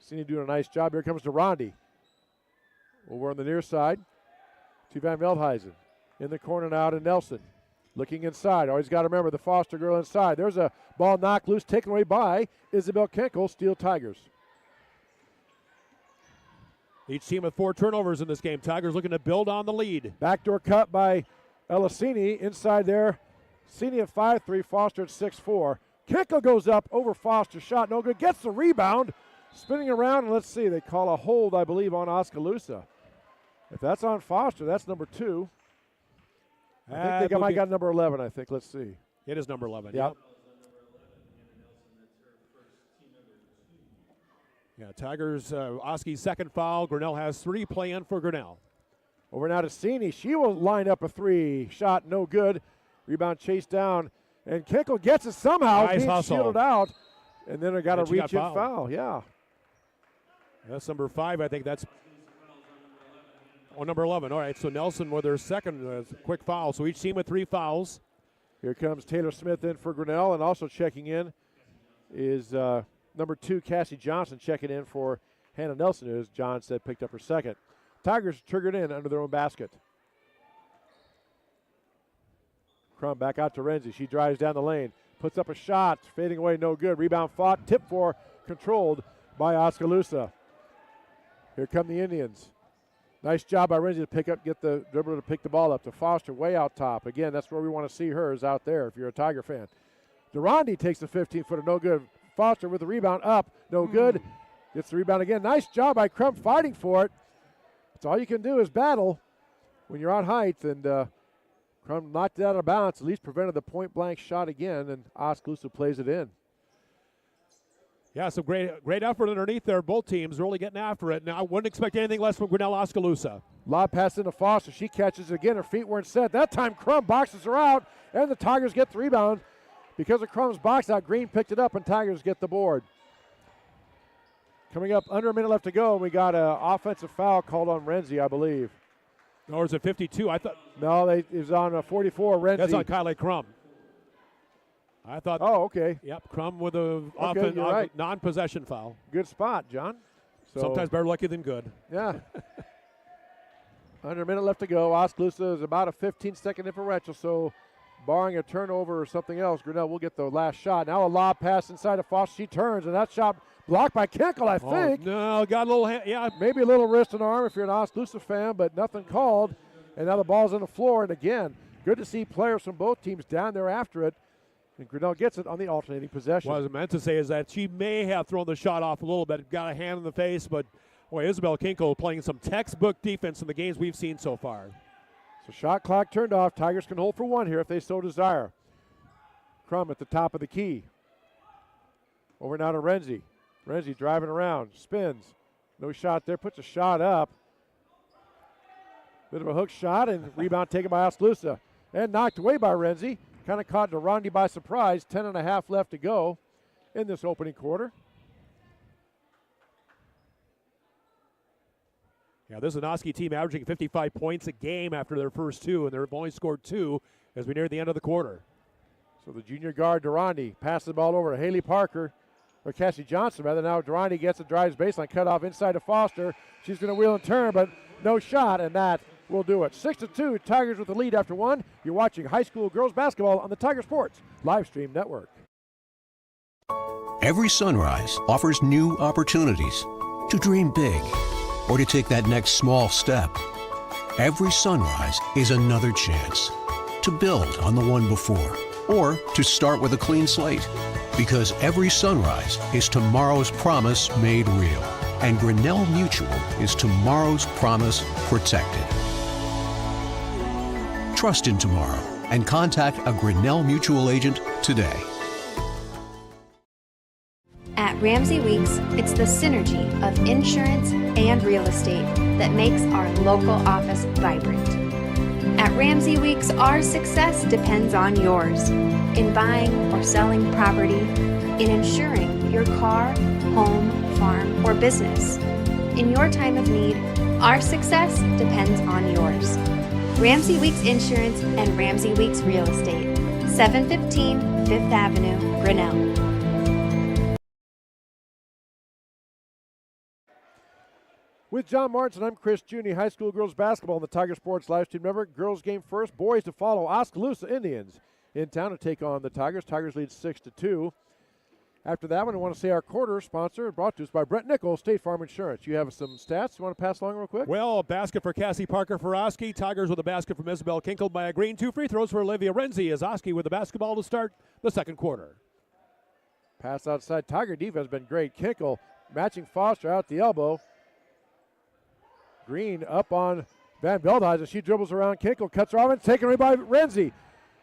Speaker 14: Elisini doing a nice job. Here comes Durandi. Over on the near side to Van Veldhuizen. In the corner now to Nelson. Looking inside. Always got to remember the Foster girl inside. There's a ball knocked loose, taken away by Isabel Kinkle. Steel Tigers.
Speaker 15: Each team with 4 turnovers in this game. Tigers looking to build on the lead.
Speaker 14: Backdoor cut by Elisini. Inside there. Cini at 5'3", Foster at 6'4". Kinkle goes up over Foster. Shot no good. Gets the rebound. Spinning around, and let's see. They call a hold, I believe, on Oskaloosa. If that's on Foster, that's number 2. I think they might got number 11, I think. Let's see.
Speaker 15: It is number 11.
Speaker 14: Yep.
Speaker 15: Yeah, Tigers, Oski's second foul. Grinnell has 3 play in for Grinnell.
Speaker 14: Over now to Cini. She will line up a 3. Shot no good. Rebound chased down. And Kinkle gets it somehow.
Speaker 15: Nice
Speaker 14: being
Speaker 15: hustle.
Speaker 14: shielded out. And then they got a reach and foul. Yeah.
Speaker 15: That's number 5. I think that's number 11. All right, so Nelson with their second quick foul. So each team with 3 fouls.
Speaker 14: Here comes Taylor Smith in for Grinnell, and also checking in is number 2, Cassie Johnson, checking in for Hannah Nelson, who, as John said, picked up her second. Tigers triggered in under their own basket. Crum back out to Renzi. She drives down the lane, puts up a shot, fading away, no good. Rebound fought, tip for, controlled by Oskaloosa. Here come the Indians. Nice job by Renzi to pick up, get the dribbler to pick the ball up to Foster way out top. Again, that's where we want to see her, is out there if you're a Tiger fan. Durandi takes the 15-footer, no good. Foster with the rebound up, no good. Gets the rebound again. Nice job by Crum fighting for it. That's all you can do is battle when you're on height, and Crum knocked it out of bounds, at least prevented the point-blank shot again, and Oskaloosa plays it in.
Speaker 15: Yeah, some great effort underneath there. Both teams really getting after it. Now, I wouldn't expect anything less from Grinnell Oskaloosa.
Speaker 14: Lob pass into Foster. She catches it again. Her feet weren't set. That time Crum boxes her out, and the Tigers get the rebound. Because of Crum's box out, Green picked it up, and Tigers get the board. Coming up, under a minute left to go, we got an offensive foul called on Renzi, I believe.
Speaker 15: Or is it 52? I thought.
Speaker 14: No, it was on 44, Renzi.
Speaker 15: That's on Kylie Crum. I thought.
Speaker 14: Oh, okay.
Speaker 15: Yep, Crum with a
Speaker 14: right.
Speaker 15: non-possession foul.
Speaker 14: Good spot, John. So,
Speaker 15: sometimes better lucky than good.
Speaker 14: Yeah. Under a minute left to go. Oskaloosa is about a 15-second differential, so barring a turnover or something else, Grinnell will get the last shot. Now a lob pass inside of Foster. She turns, and that shot blocked by Kinkel, I think.
Speaker 15: No, got a little hand. Yeah.
Speaker 14: Maybe a little wrist and arm if you're an Oskaloosa fan, but nothing called. And now the ball's on the floor. And again, good to see players from both teams down there after it. And Grinnell gets it on the alternating possession.
Speaker 15: What I meant to say is that she may have thrown the shot off a little bit, got a hand in the face, but boy, Isabel Kinkel playing some textbook defense in the games we've seen so far.
Speaker 14: So shot clock turned off. Tigers can hold for one here if they so desire. Crum at the top of the key. Over now to Renzi. Renzi driving around, spins. No shot there, puts a shot up. Bit of a hook shot, and rebound taken by Oskaloosa. And knocked away by Renzi. Kind of caught Durandi by surprise. 10.5 left to go in this opening quarter.
Speaker 15: Yeah, this is an Oski team averaging 55 points a game after their first two, and they've only scored 2 as we near the end of the quarter.
Speaker 14: So the junior guard, Durandi, passes the ball over to Haley Parker, or Cassie Johnson, rather. Now Durandi gets it, drives baseline, cut off inside to Foster. She's going to wheel and turn, but no shot, and that will do it. 6-2, Tigers with the lead after one. You're watching high school girls basketball on the Tiger Sports Live Stream Network.
Speaker 3: Every sunrise offers new opportunities to dream big or to take that next small step. Every sunrise is another chance to build on the one before or to start with a clean slate. Because every sunrise is tomorrow's promise made real. And Grinnell Mutual is tomorrow's promise protected. Trust in tomorrow and contact a Grinnell Mutual agent today.
Speaker 5: At Ramsey Weeks, it's the synergy of insurance and real estate that makes our local office vibrant. At Ramsey Weeks, our success depends on yours in buying or selling property, in insuring your car, home, farm, or business. In your time of need, our success depends on yours. Ramsey Weeks Insurance and Ramsey Weeks Real Estate, 715 Fifth Avenue, Grinnell.
Speaker 14: With John Martin, I'm Chris Juni. High school girls basketball on the Tiger Sports Live Stream Network. Girls game first, boys to follow. Oskaloosa Indians in town to take on the Tigers. Tigers lead 6-2. After that one, I want to say our quarter sponsor brought to us by Brent Nichols, State Farm Insurance. You have some stats you want to pass along real quick?
Speaker 15: Well, a basket for Cassie Parker for Oski. Tigers with a basket from Isabel Kinkel by a green. 2 free throws for Olivia Renzi as Oski with the basketball to start the second quarter.
Speaker 14: Pass outside. Tiger defense has been great. Kinkel matching Foster out the elbow. Green up on Van Veldhuizen as she dribbles around Kinkel, cuts her off, and taken away by Renzi.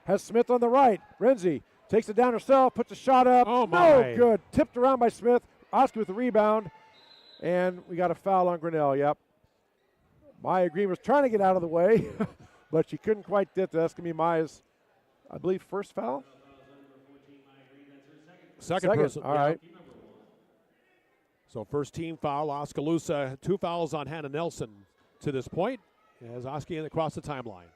Speaker 14: Has Smith on the right. Renzi takes it down herself, puts a shot up.
Speaker 15: Oh, my.
Speaker 14: No good. Tipped around by Smith. Oski with the rebound. And we got a foul on Grinnell, yep. Maya Green was trying to get out of the way, but she couldn't quite get to. That's going to be Maya's, I believe, first foul?
Speaker 15: Second person.
Speaker 14: All right.
Speaker 15: So first team foul, Oskaloosa. 2 fouls on Hannah Nelson to this point as Oski across the timeline.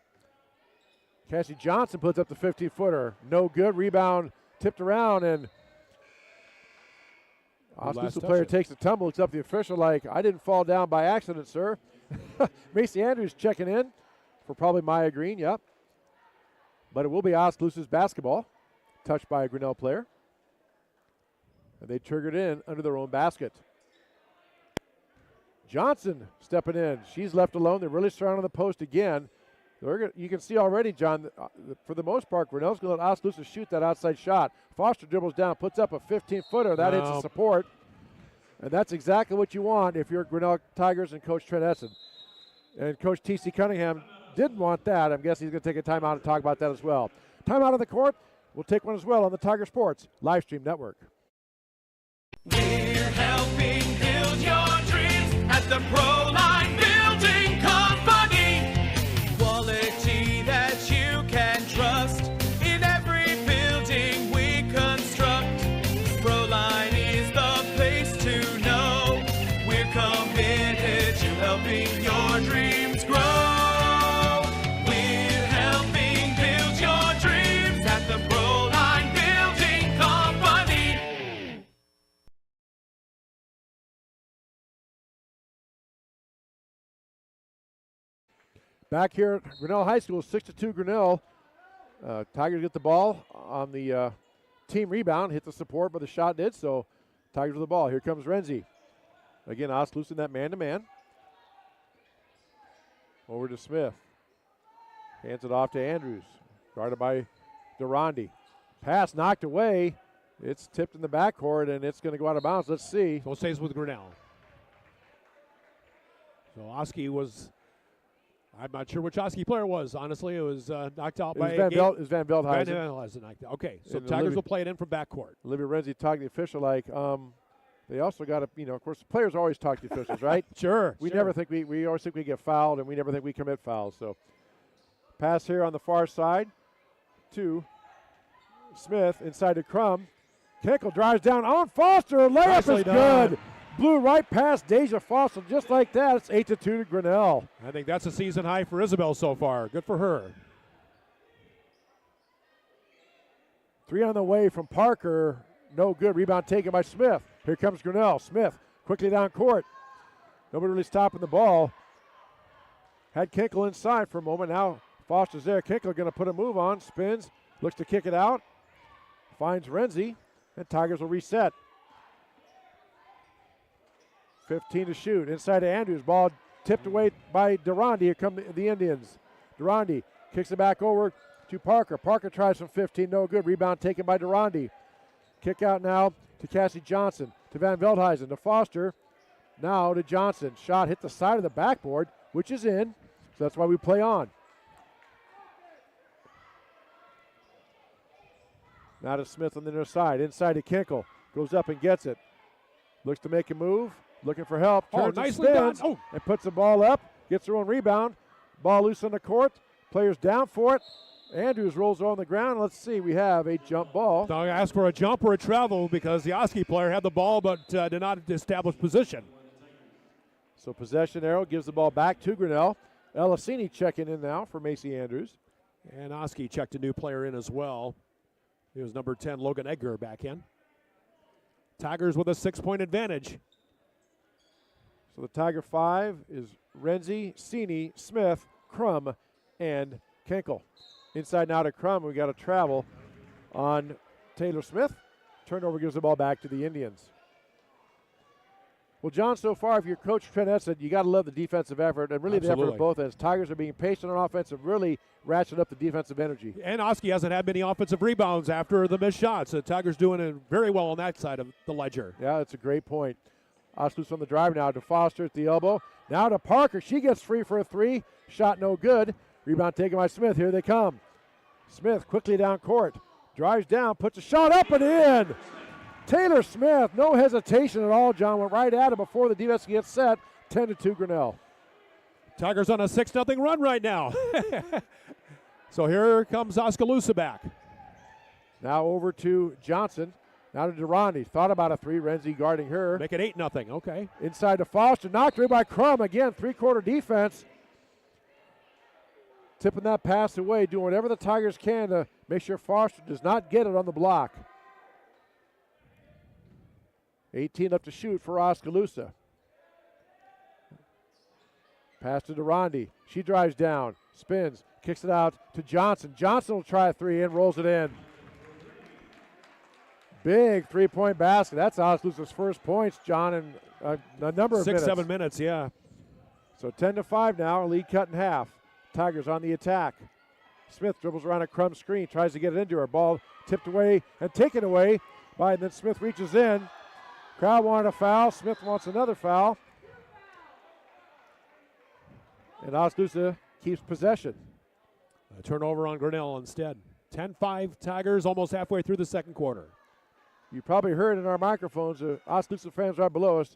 Speaker 14: Cassie Johnson puts up the 15-footer. No good. Rebound tipped around, and Oskaloosa player takes the tumble. Looks up the official like, I didn't fall down by accident, sir. Macy Andrews checking in for probably Maya Green, yep. But it will be Oskaloosa's basketball, touched by a Grinnell player. And they triggered in under their own basket. Johnson stepping in. She's left alone. They're really surrounding the post again. You can see already, John, for the most part, Grinnell's going to let Oskaloosa shoot that outside shot. Foster dribbles down, puts up a 15-footer. That hits the support. And that's exactly what you want if you're Grinnell Tigers and Coach Trent Essen. And Coach T.C. Cunningham didn't want that. I'm guessing he's going to take a timeout and talk about that as well. Timeout on the court. We'll take one as well on the Tiger Sports Livestream Network.
Speaker 7: We're helping build your dreams at the Proline Building Company. Quality that you can trust in every building we construct. Proline is the place to know. We're committed to helping your dreams grow. We're helping build your dreams at the Proline Building Company.
Speaker 14: Back here at Grinnell High School, 6-2 Grinnell. Tigers get the ball on the team rebound, hit the support, but the shot did, so Tigers with the ball. Here comes Renzi. Again, Oskaloosa in that man-to-man. Over to Smith. Hands it off to Andrews. Guarded by Durandi. Pass knocked away. It's tipped in the backcourt, and it's going to go out of bounds. Let's see.
Speaker 15: So it stays with Grinnell. So Oski was... I'm not sure which Oski player it was. Honestly, it was knocked out by
Speaker 14: Van Veldhuizen. Van
Speaker 15: Veldhuizen knocked out. Okay, so Tigers will play it in from backcourt.
Speaker 14: Olivia Renzi talked to the official like, they also got to, of course, the players always talk to the officials, right?
Speaker 15: Sure.
Speaker 14: We never think we always think we get fouled, and we never think we commit fouls. So, pass here on the far side to Smith inside to Crum. Kinkle drives down on Foster. Layup is good. Blew right past Deja Foster just like that. It's 8-2 to Grinnell.
Speaker 15: I think that's a season high for Isabel so far. Good for her.
Speaker 14: 3 on the way from Parker. No good. Rebound taken by Smith. Here comes Grinnell. Smith quickly down court. Nobody really stopping the ball. Had Kinkle inside for a moment. Now Foster's there. Kinkle going to put a move on. Spins. Looks to kick it out. Finds Renzi. And Tigers will reset. 15 to shoot. Inside to Andrews. Ball tipped away by Durandi. Here come the Indians. Durandi kicks it back over to Parker. Parker tries from 15. No good. Rebound taken by Durandi. Kick out now to Cassie Johnson. To Van Veldhuizen. To Foster. Now to Johnson. Shot hit the side of the backboard, which is in. So that's why we play on. Now to Smith on the inner side. Inside to Kinkle. Goes up and gets it. Looks to make a move. Looking for help. Turns
Speaker 15: nicely
Speaker 14: and spins.
Speaker 15: done.
Speaker 14: And puts the ball up. Gets her own rebound. Ball loose on the court. Players down for it. Andrews rolls on the ground. Let's see. We have a jump ball.
Speaker 15: So I asked for a jump or a travel because the Oski player had the ball but did not establish position.
Speaker 14: So possession arrow gives the ball back to Grinnell. Elisini checking in now for Macy Andrews.
Speaker 15: And Oski checked a new player in as well. He was number 10, Logan Edgar, back in. Tigers with a 6-point advantage.
Speaker 14: So the Tiger 5 is Renzi, Sini, Smith, Crum, and Kinkle. Inside now to Crum. We got a travel on Taylor Smith. Turnover gives the ball back to the Indians. Well, John, so far, if you're Coach Trent Essen, you got to love the defensive effort and really the effort of both ends. Tigers are being patient on offense and really ratcheting up the defensive energy.
Speaker 15: And Oski hasn't had many offensive rebounds after the missed shots. The Tigers doing it very well on that side of the ledger.
Speaker 14: Yeah, that's a great point. Oskaloosa on the drive now to Foster at the elbow. Now to Parker. She gets free for a 3. Shot no good. Rebound taken by Smith. Here they come. Smith quickly down court. Drives down, puts a shot up and in. Taylor Smith, no hesitation at all, John. Went right at it before the defense gets set. 10-2 Grinnell.
Speaker 15: Tigers on a 6-0 run right now. So here comes Oskaloosa back.
Speaker 14: Now over to Johnson. Now to Durandi. Thought about a 3. Renzi guarding her.
Speaker 15: Make it 8-0. Okay.
Speaker 14: Inside to Foster. Knocked away by Crum. Again, 3-quarter defense. tipping that pass away, doing whatever the Tigers can to make sure Foster does not get it on the block. 18 up to shoot for Oskaloosa. Pass to Durandi. She drives down, spins, kicks it out to Johnson. Johnson will try a three and rolls it in. Big three-point basket. That's Oskaloosa's first points, John, in a number of minutes.
Speaker 15: 6-7 minutes, yeah.
Speaker 14: So 10-5 now, a lead cut in half. Tigers on the attack. Smith dribbles around a crumb screen, tries to get it into her. Ball tipped away and taken away by, and then Smith reaches in. Crowd wanted a foul. Smith wants another foul. And Oskaloosa keeps possession.
Speaker 15: A turnover on Grinnell instead. 10-5 Tigers, almost halfway through the second quarter.
Speaker 14: You probably heard in our microphones, Oskaloosa fans right below us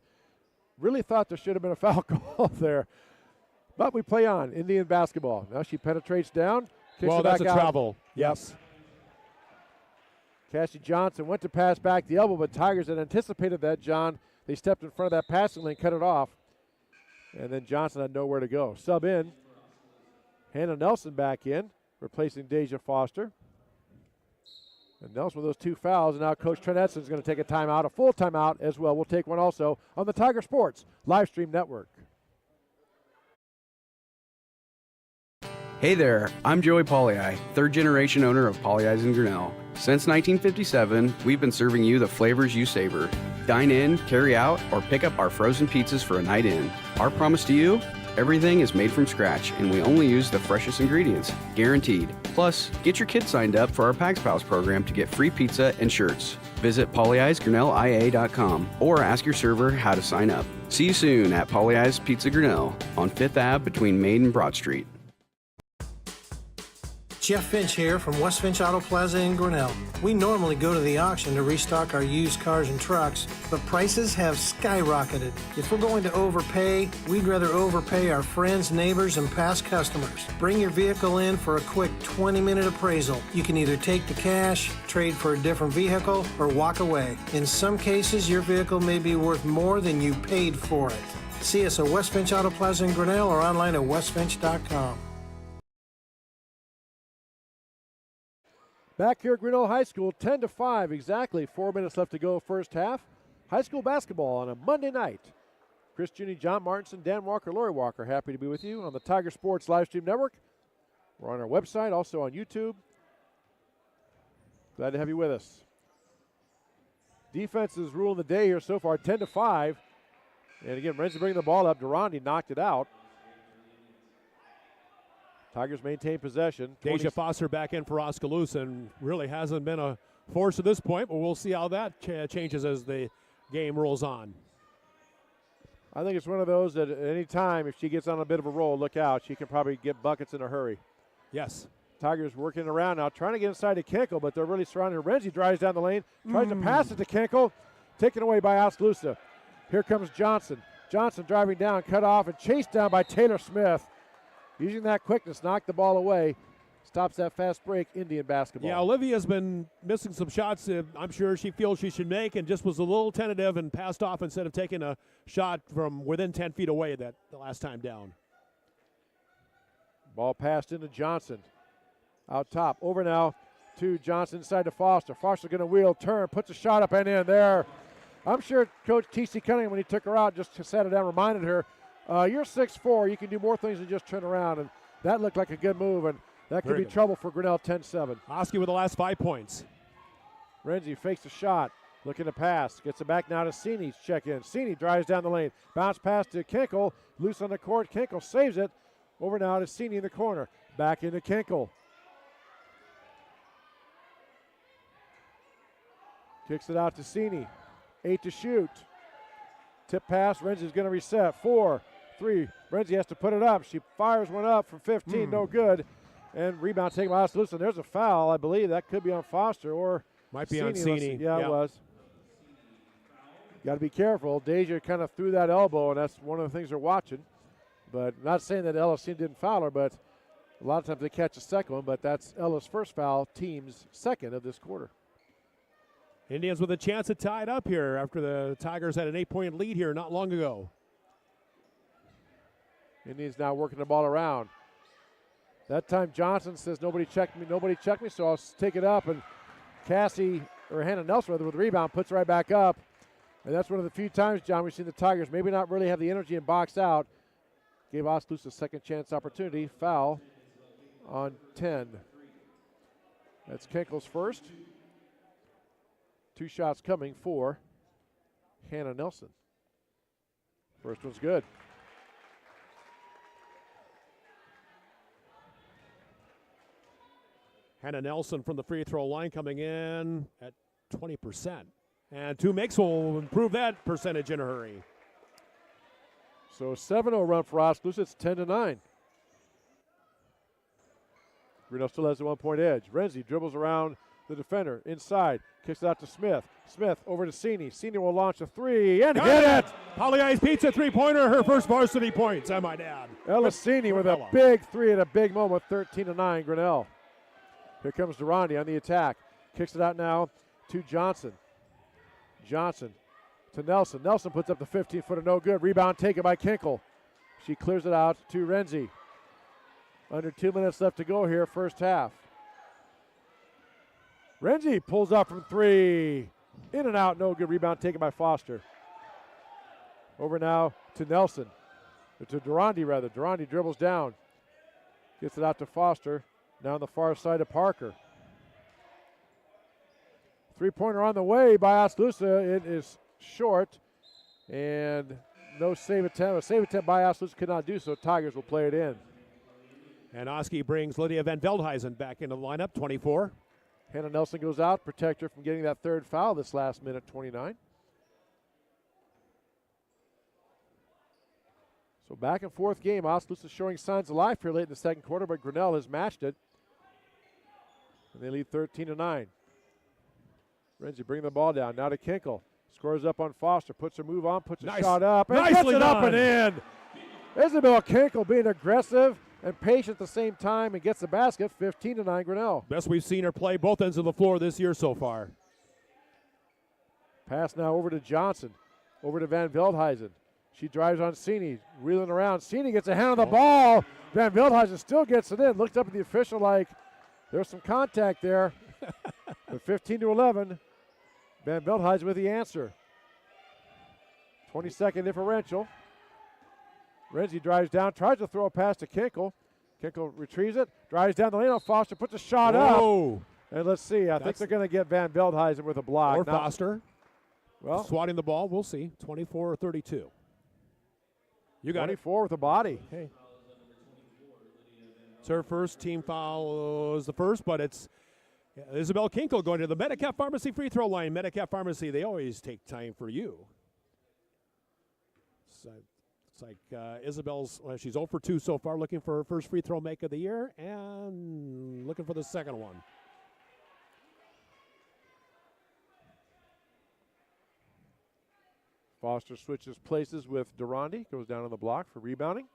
Speaker 14: really thought there should have been a foul call there. But we play on. Indian basketball. Now she penetrates down.
Speaker 15: Well, that's a travel. Yes.
Speaker 14: Cassie Johnson went to pass back the elbow, but Tigers had anticipated that, John. They stepped in front of that passing lane, cut it off. And then Johnson had nowhere to go. Sub in. Hannah Nelson back in, replacing Deja Foster. And Nelson with those two fouls, and now Coach Trent Edson is going to take a timeout, a full timeout as well. We'll take one also on the Tiger Sports live stream network.
Speaker 2: Hey there, I'm Joey Pollei, third generation owner of Polley's in Grinnell. Since 1957, we've been serving you the flavors you savor. Dine in, carry out, or pick up our frozen pizzas for a night in. Our promise to you? Everything is made from scratch, and we only use the freshest ingredients, guaranteed. Plus, get your kids signed up for our Pags Pals program to get free pizza and shirts. Visit polleisgrinnellia.com or ask your server how to sign up. See you soon at Polley's Pizza Grinnell on 5th Ave between Main and Broad Street.
Speaker 4: Jeff Finch here from West Finch Auto Plaza in Grinnell. We normally go to the auction to restock our used cars and trucks, but prices have skyrocketed. If we're going to overpay, we'd rather overpay our friends, neighbors, and past customers. Bring your vehicle in for a quick 20-minute appraisal. You can either take the cash, trade for a different vehicle, or walk away. In some cases, your vehicle may be worth more than you paid for it. See us at West Finch Auto Plaza in Grinnell or online at westfinch.com.
Speaker 14: Back here at Grinnell High School, 10-5, exactly 4 minutes left to go first half. High school basketball on a Monday night. Chris Junie, John Martinson, Dan Walker, Lori Walker, happy to be with you on the Tiger Sports live stream network. We're on our website, also on YouTube. Glad to have you with us. Defense is ruling the day here so far, 10-5. And again, Renzi bringing the ball up. Durandi knocked it out. Tigers maintain possession.
Speaker 15: Deja Foster back in for Oskaloosa, and really hasn't been a force to this point, but we'll see how that changes as the game rolls on.
Speaker 14: I think it's one of those that at any time, if she gets on a bit of a roll, look out. She can probably get buckets in a hurry.
Speaker 15: Yes.
Speaker 14: Tigers working around now, trying to get inside to Kenkel, but they're really surrounded. Renzi drives down the lane, tries to pass it to Kenkel, taken away by Oskaloosa. Here comes Johnson. Johnson driving down, cut off, and chased down by Taylor Smith. Using that quickness, knocked the ball away. Stops that fast break, Indian basketball.
Speaker 15: Yeah, Olivia's been missing some shots I'm sure she feels she should make, and just was a little tentative and passed off instead of taking a shot from within 10 feet away the last time down.
Speaker 14: Ball passed into Johnson. Out top. Over now to Johnson inside to Foster. Foster's going to wheel, turn, puts a shot up and in there. I'm sure Coach T.C. Cunningham, when he took her out, just sat her down, reminded her, you're 6'4", you can do more things than just turn around. And that looked like a good move, and that could be trouble for Grinnell, 10-7.
Speaker 15: Oski with the last 5 points.
Speaker 14: Renzi fakes the shot, looking to pass. Gets it back now to Seeney's check-in. Seeney drives down the lane. Bounce pass to Kenkel. Loose on the court. Kenkel saves it. Over now to Seeney in the corner. Back into Kenkel. Kicks it out to Seeney. 8 to shoot. Tip pass. Renzi's going to reset. 4, 3. Renzi has to put it up. She fires one up from 15. No good. And rebound taken by Oskaloosa. There's a foul. I believe that could be on Foster or
Speaker 15: might be on Seeney.
Speaker 14: Yeah, it was. Got to be careful. Deja kind of threw that elbow, and that's one of the things they're watching. But not saying that Ella's team didn't foul her, but a lot of times they catch a second one. But that's Ella's first foul, team's second of this quarter.
Speaker 15: Indians with a chance to tie it up here after the Tigers had an 8-point lead here not long ago.
Speaker 14: Indians now working the ball around. That time Johnson says nobody checked me, so I'll take it up. And Hannah Nelson with the rebound puts it right back up. And that's one of the few times, John, we've seen the Tigers maybe not really have the energy and box out. Gave Oskaloosa a second chance opportunity. Foul on 10. That's Kenkel's first. 2 shots coming for Hannah Nelson. First one's good.
Speaker 15: Hannah Nelson from the free throw line coming in at 20%. And 2 makes will improve that percentage in a hurry.
Speaker 14: So a 7-0 run for Oskaloosa. It's 10-9. Grinnell still has a 1-point edge. Renzi dribbles around the defender inside, kicks it out to Smith. Smith over to Cini. Cini will launch a 3 and hit it.
Speaker 15: Polly Pizza 3-pointer, her first varsity points, I might add.
Speaker 14: Ella Cini with a big 3 at a big moment. 13-9 Grinnell. Here comes Durandi on the attack. Kicks it out now to Johnson. Johnson to Nelson. Nelson puts up the 15-footer, no good. Rebound taken by Kinkel. She clears it out to Renzi. Under 2 minutes left to go here, first half. Renzi pulls up from 3. In and out, no good. Rebound taken by Foster. Over now to Nelson. To Durandi, rather. Durandi dribbles down. Gets it out to Foster. Now on the far side of Parker. 3-pointer on the way by Oskaloosa. It is short. And no save attempt. A save attempt by Oskaloosa could not do so. Tigers will play it in.
Speaker 15: And Oski brings Lydia Van Veldhuizen back into the lineup, 24.
Speaker 14: Hannah Nelson goes out, protect her from getting that third foul this last minute, 29. So back and forth game. Oskaloosa showing signs of life here late in the second quarter, but Grinnell has matched it. And they lead 13-9. Renzi bringing the ball down. Now to Kinkel. Scores up on Foster. Puts her move on. Puts a shot up. And gets it up and in. Isabel Kinkel being aggressive and patient at the same time and gets the basket. 15-9 Grinnell.
Speaker 15: Best we've seen her play both ends of the floor this year so far.
Speaker 14: Pass now over to Johnson. Over to Van Veldhuizen. She drives on Cini, reeling around. Cini gets a hand on the ball. Van Veldhuizen still gets it in. Looked up at the official like there's some contact there. But 15-11. Van Veldhuizen with the answer. 20-second differential. Renzi drives down, tries to throw a pass to Kinkel. Kinkel retrieves it, drives down the lane on Foster, puts a shot up. And let's see, I think they're going to get Van Veldhuizen with a block.
Speaker 15: Or Foster.
Speaker 14: Well,
Speaker 15: swatting the ball, we'll see. 24 or 32. You got
Speaker 14: 24 with a body.
Speaker 15: Hey. It's her first team foul is the first, but it's Isabel Kinkel going to the Metcalf Pharmacy free throw line. Metcalf Pharmacy, they always take time for you. So it's like Isabel's, she's 0 for 2 so far, looking for her first free throw make of the year and looking for the second one.
Speaker 14: Foster switches places with Durandi, goes down on the block for rebounding.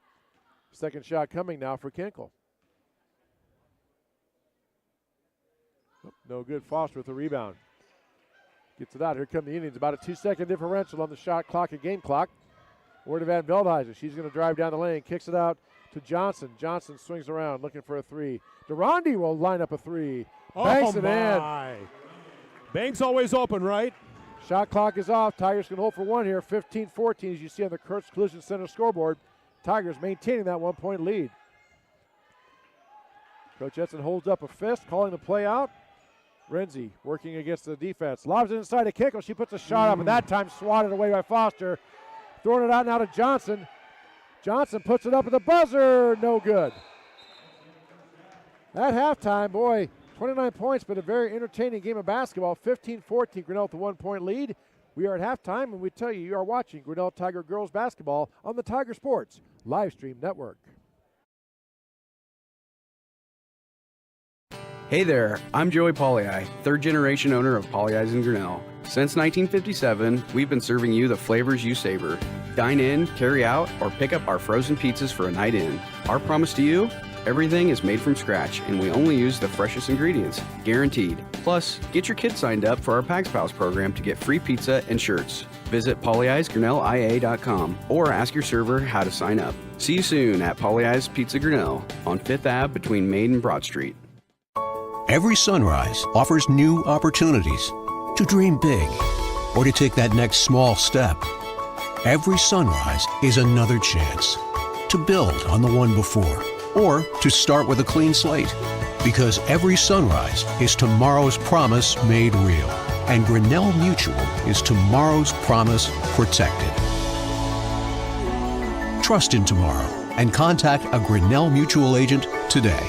Speaker 14: Second shot coming now for Kinkel. No good. Foster with the rebound. Gets it out. Here come the Indians. About a 2-second differential on the shot clock and game clock. Over to Van Veldhuizen. She's going to drive down the lane. Kicks it out to Johnson. Johnson swings around looking for a 3. Durandi will line up a 3. Banks it in.
Speaker 15: Banks always open, right?
Speaker 14: Shot clock is off. Tigers can hold for 1 here. 15-14 as you see on the Kurtz Collision Center scoreboard. Tigers maintaining that 1-point lead. Coach Edson holds up a fist, calling the play out. Renzi working against the defense. Lobs it inside to Kinkel. She puts a shot up, and that time swatted away by Foster. Throwing it out now to Johnson. Johnson puts it up at the buzzer. No good. At halftime, boy, 29 points, but a very entertaining game of basketball. 15-14, Grinnell with a 1-point lead. We are at halftime, and we tell you are watching Grinnell Tiger Girls Basketball on the Tiger Sports Live Stream Network.
Speaker 2: Hey there, I'm Joey Pollyi, third-generation owner of Pollyi's in Grinnell. Since 1957, we've been serving you the flavors you savor. Dine in, carry out, or pick up our frozen pizzas for a night in. Our promise to you, Everything is made from scratch, and we only use the freshest ingredients, guaranteed. Plus, get your kids signed up for our Pags Pals program to get free pizza and shirts. Visit polyeisgrinnellia.com or ask your server how to sign up. See you soon at Polly Eyes Pizza Grinnell on 5th Ave between Main and Broad Street.
Speaker 3: Every sunrise offers new opportunities to dream big or to take that next small step. Every sunrise is another chance to build on the one before or to start with a clean slate. Because every sunrise is tomorrow's promise made real. And Grinnell Mutual is tomorrow's promise protected. Trust in tomorrow and contact a Grinnell Mutual agent today.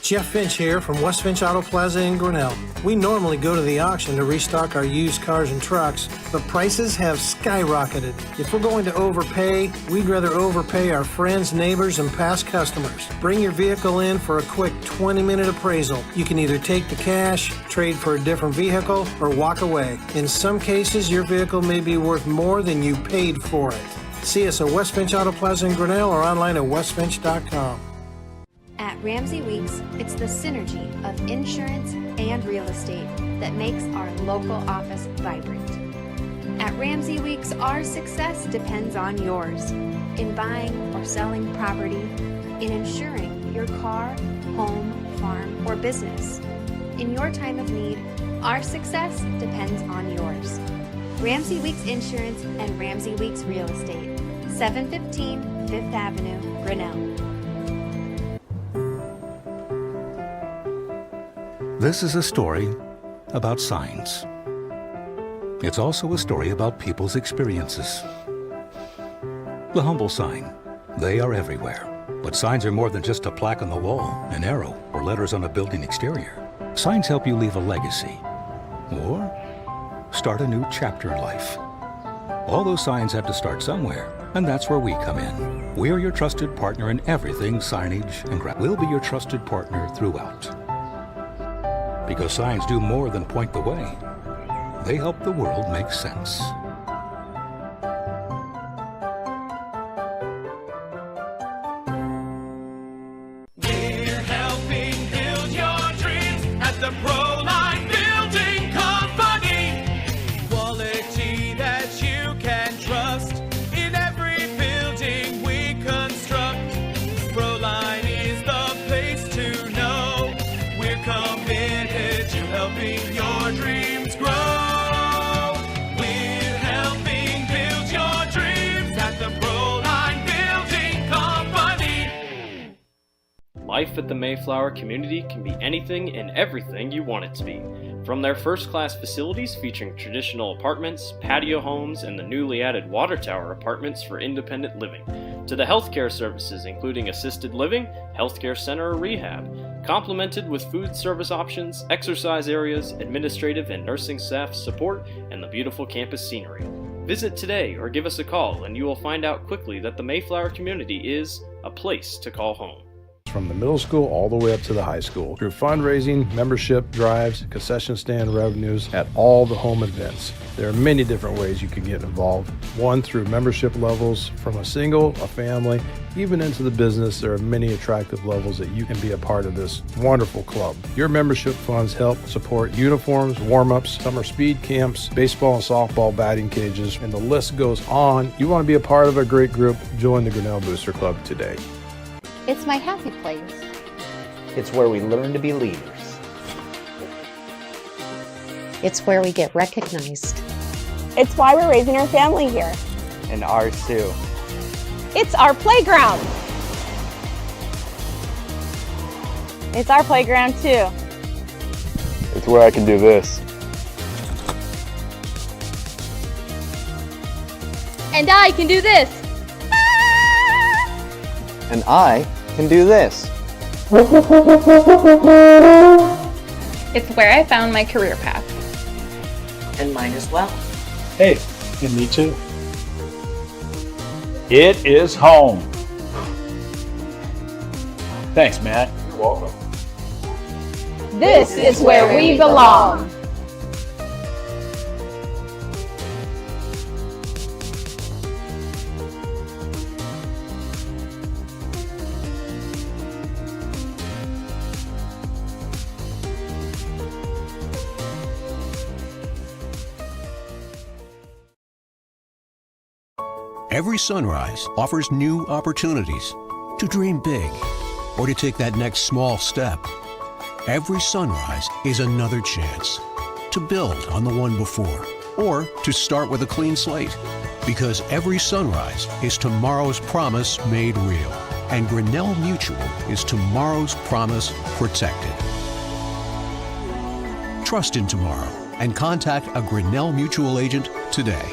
Speaker 4: Jeff Finch here from West Finch Auto Plaza in Grinnell. We normally go to the auction to restock our used cars and trucks, but prices have skyrocketed. If we're going to overpay, we'd rather overpay our friends, neighbors, and past customers. Bring your vehicle in for a quick 20-minute appraisal. You can either take the cash, trade for a different vehicle, or walk away. In some cases, your vehicle may be worth more than you paid for it. See us at West Finch Auto Plaza in Grinnell or online at westfinch.com.
Speaker 5: At Ramsey Weeks, it's the synergy of insurance and real estate that makes our local office vibrant. At Ramsey Weeks, our success depends on yours in buying or selling property, in insuring your car, home, farm, or business. In your time of need, our success depends on yours. Ramsey Weeks Insurance and Ramsey Weeks Real Estate, 715 5th Avenue, Grinnell.
Speaker 6: This is a story about signs. It's also a story about people's experiences. The humble sign. They are everywhere. But signs are more than just a plaque on the wall, an arrow, or letters on a building exterior. Signs help you leave a legacy or start a new chapter in life. All those signs have to start somewhere, and that's where we come in. We're your trusted partner in everything signage and we'll be your trusted partner throughout. Because signs do more than point the way. They help the world make sense.
Speaker 7: We're helping build your dreams at the Proline Building Company. Quality that you can trust in every building we construct. Proline is the place to know. We're committed to helping your dreams grow. We're helping build your dreams at the Proline Building Company.
Speaker 1: Life at the Mayflower community can be anything and everything you want it to be. From their first-class facilities featuring traditional apartments, patio homes, and the newly added water tower apartments for independent living, to the healthcare services including assisted living, healthcare center, or rehab, complemented with food service options, exercise areas, administrative and nursing staff support, and the beautiful campus scenery. Visit today or give us a call and you will find out quickly that the Mayflower community is a place to call home.
Speaker 8: From the middle school all the way up to the high school, through fundraising, membership, drives, concession stand revenues at all the home events. There are many different ways you can get involved. One, through membership levels from a single, a family, even into the business. There are many attractive levels that you can be a part of this wonderful club. Your membership funds help support uniforms, warm-ups, summer speed camps, baseball and softball batting cages, and the list goes on. You want to be a part of a great group? Join the Grinnell Booster Club today.
Speaker 9: It's my happy place.
Speaker 10: It's where we learn to be leaders.
Speaker 9: It's where we get recognized.
Speaker 11: It's why we're raising our family here.
Speaker 10: And ours too.
Speaker 11: It's our playground. It's our playground too.
Speaker 10: It's where I can do this.
Speaker 11: And I can do this.
Speaker 10: And I can do this.
Speaker 11: It's where I found my career path.
Speaker 12: And mine as well.
Speaker 13: Hey, and me too. It is home. Thanks, Matt. You're welcome.
Speaker 11: This is where we belong.
Speaker 3: Every sunrise offers new opportunities to dream big or to take that next small step. Every sunrise is another chance to build on the one before or to start with a clean slate. Because every sunrise is tomorrow's promise made real. And Grinnell Mutual is tomorrow's promise protected. Trust in tomorrow and contact a Grinnell Mutual agent today.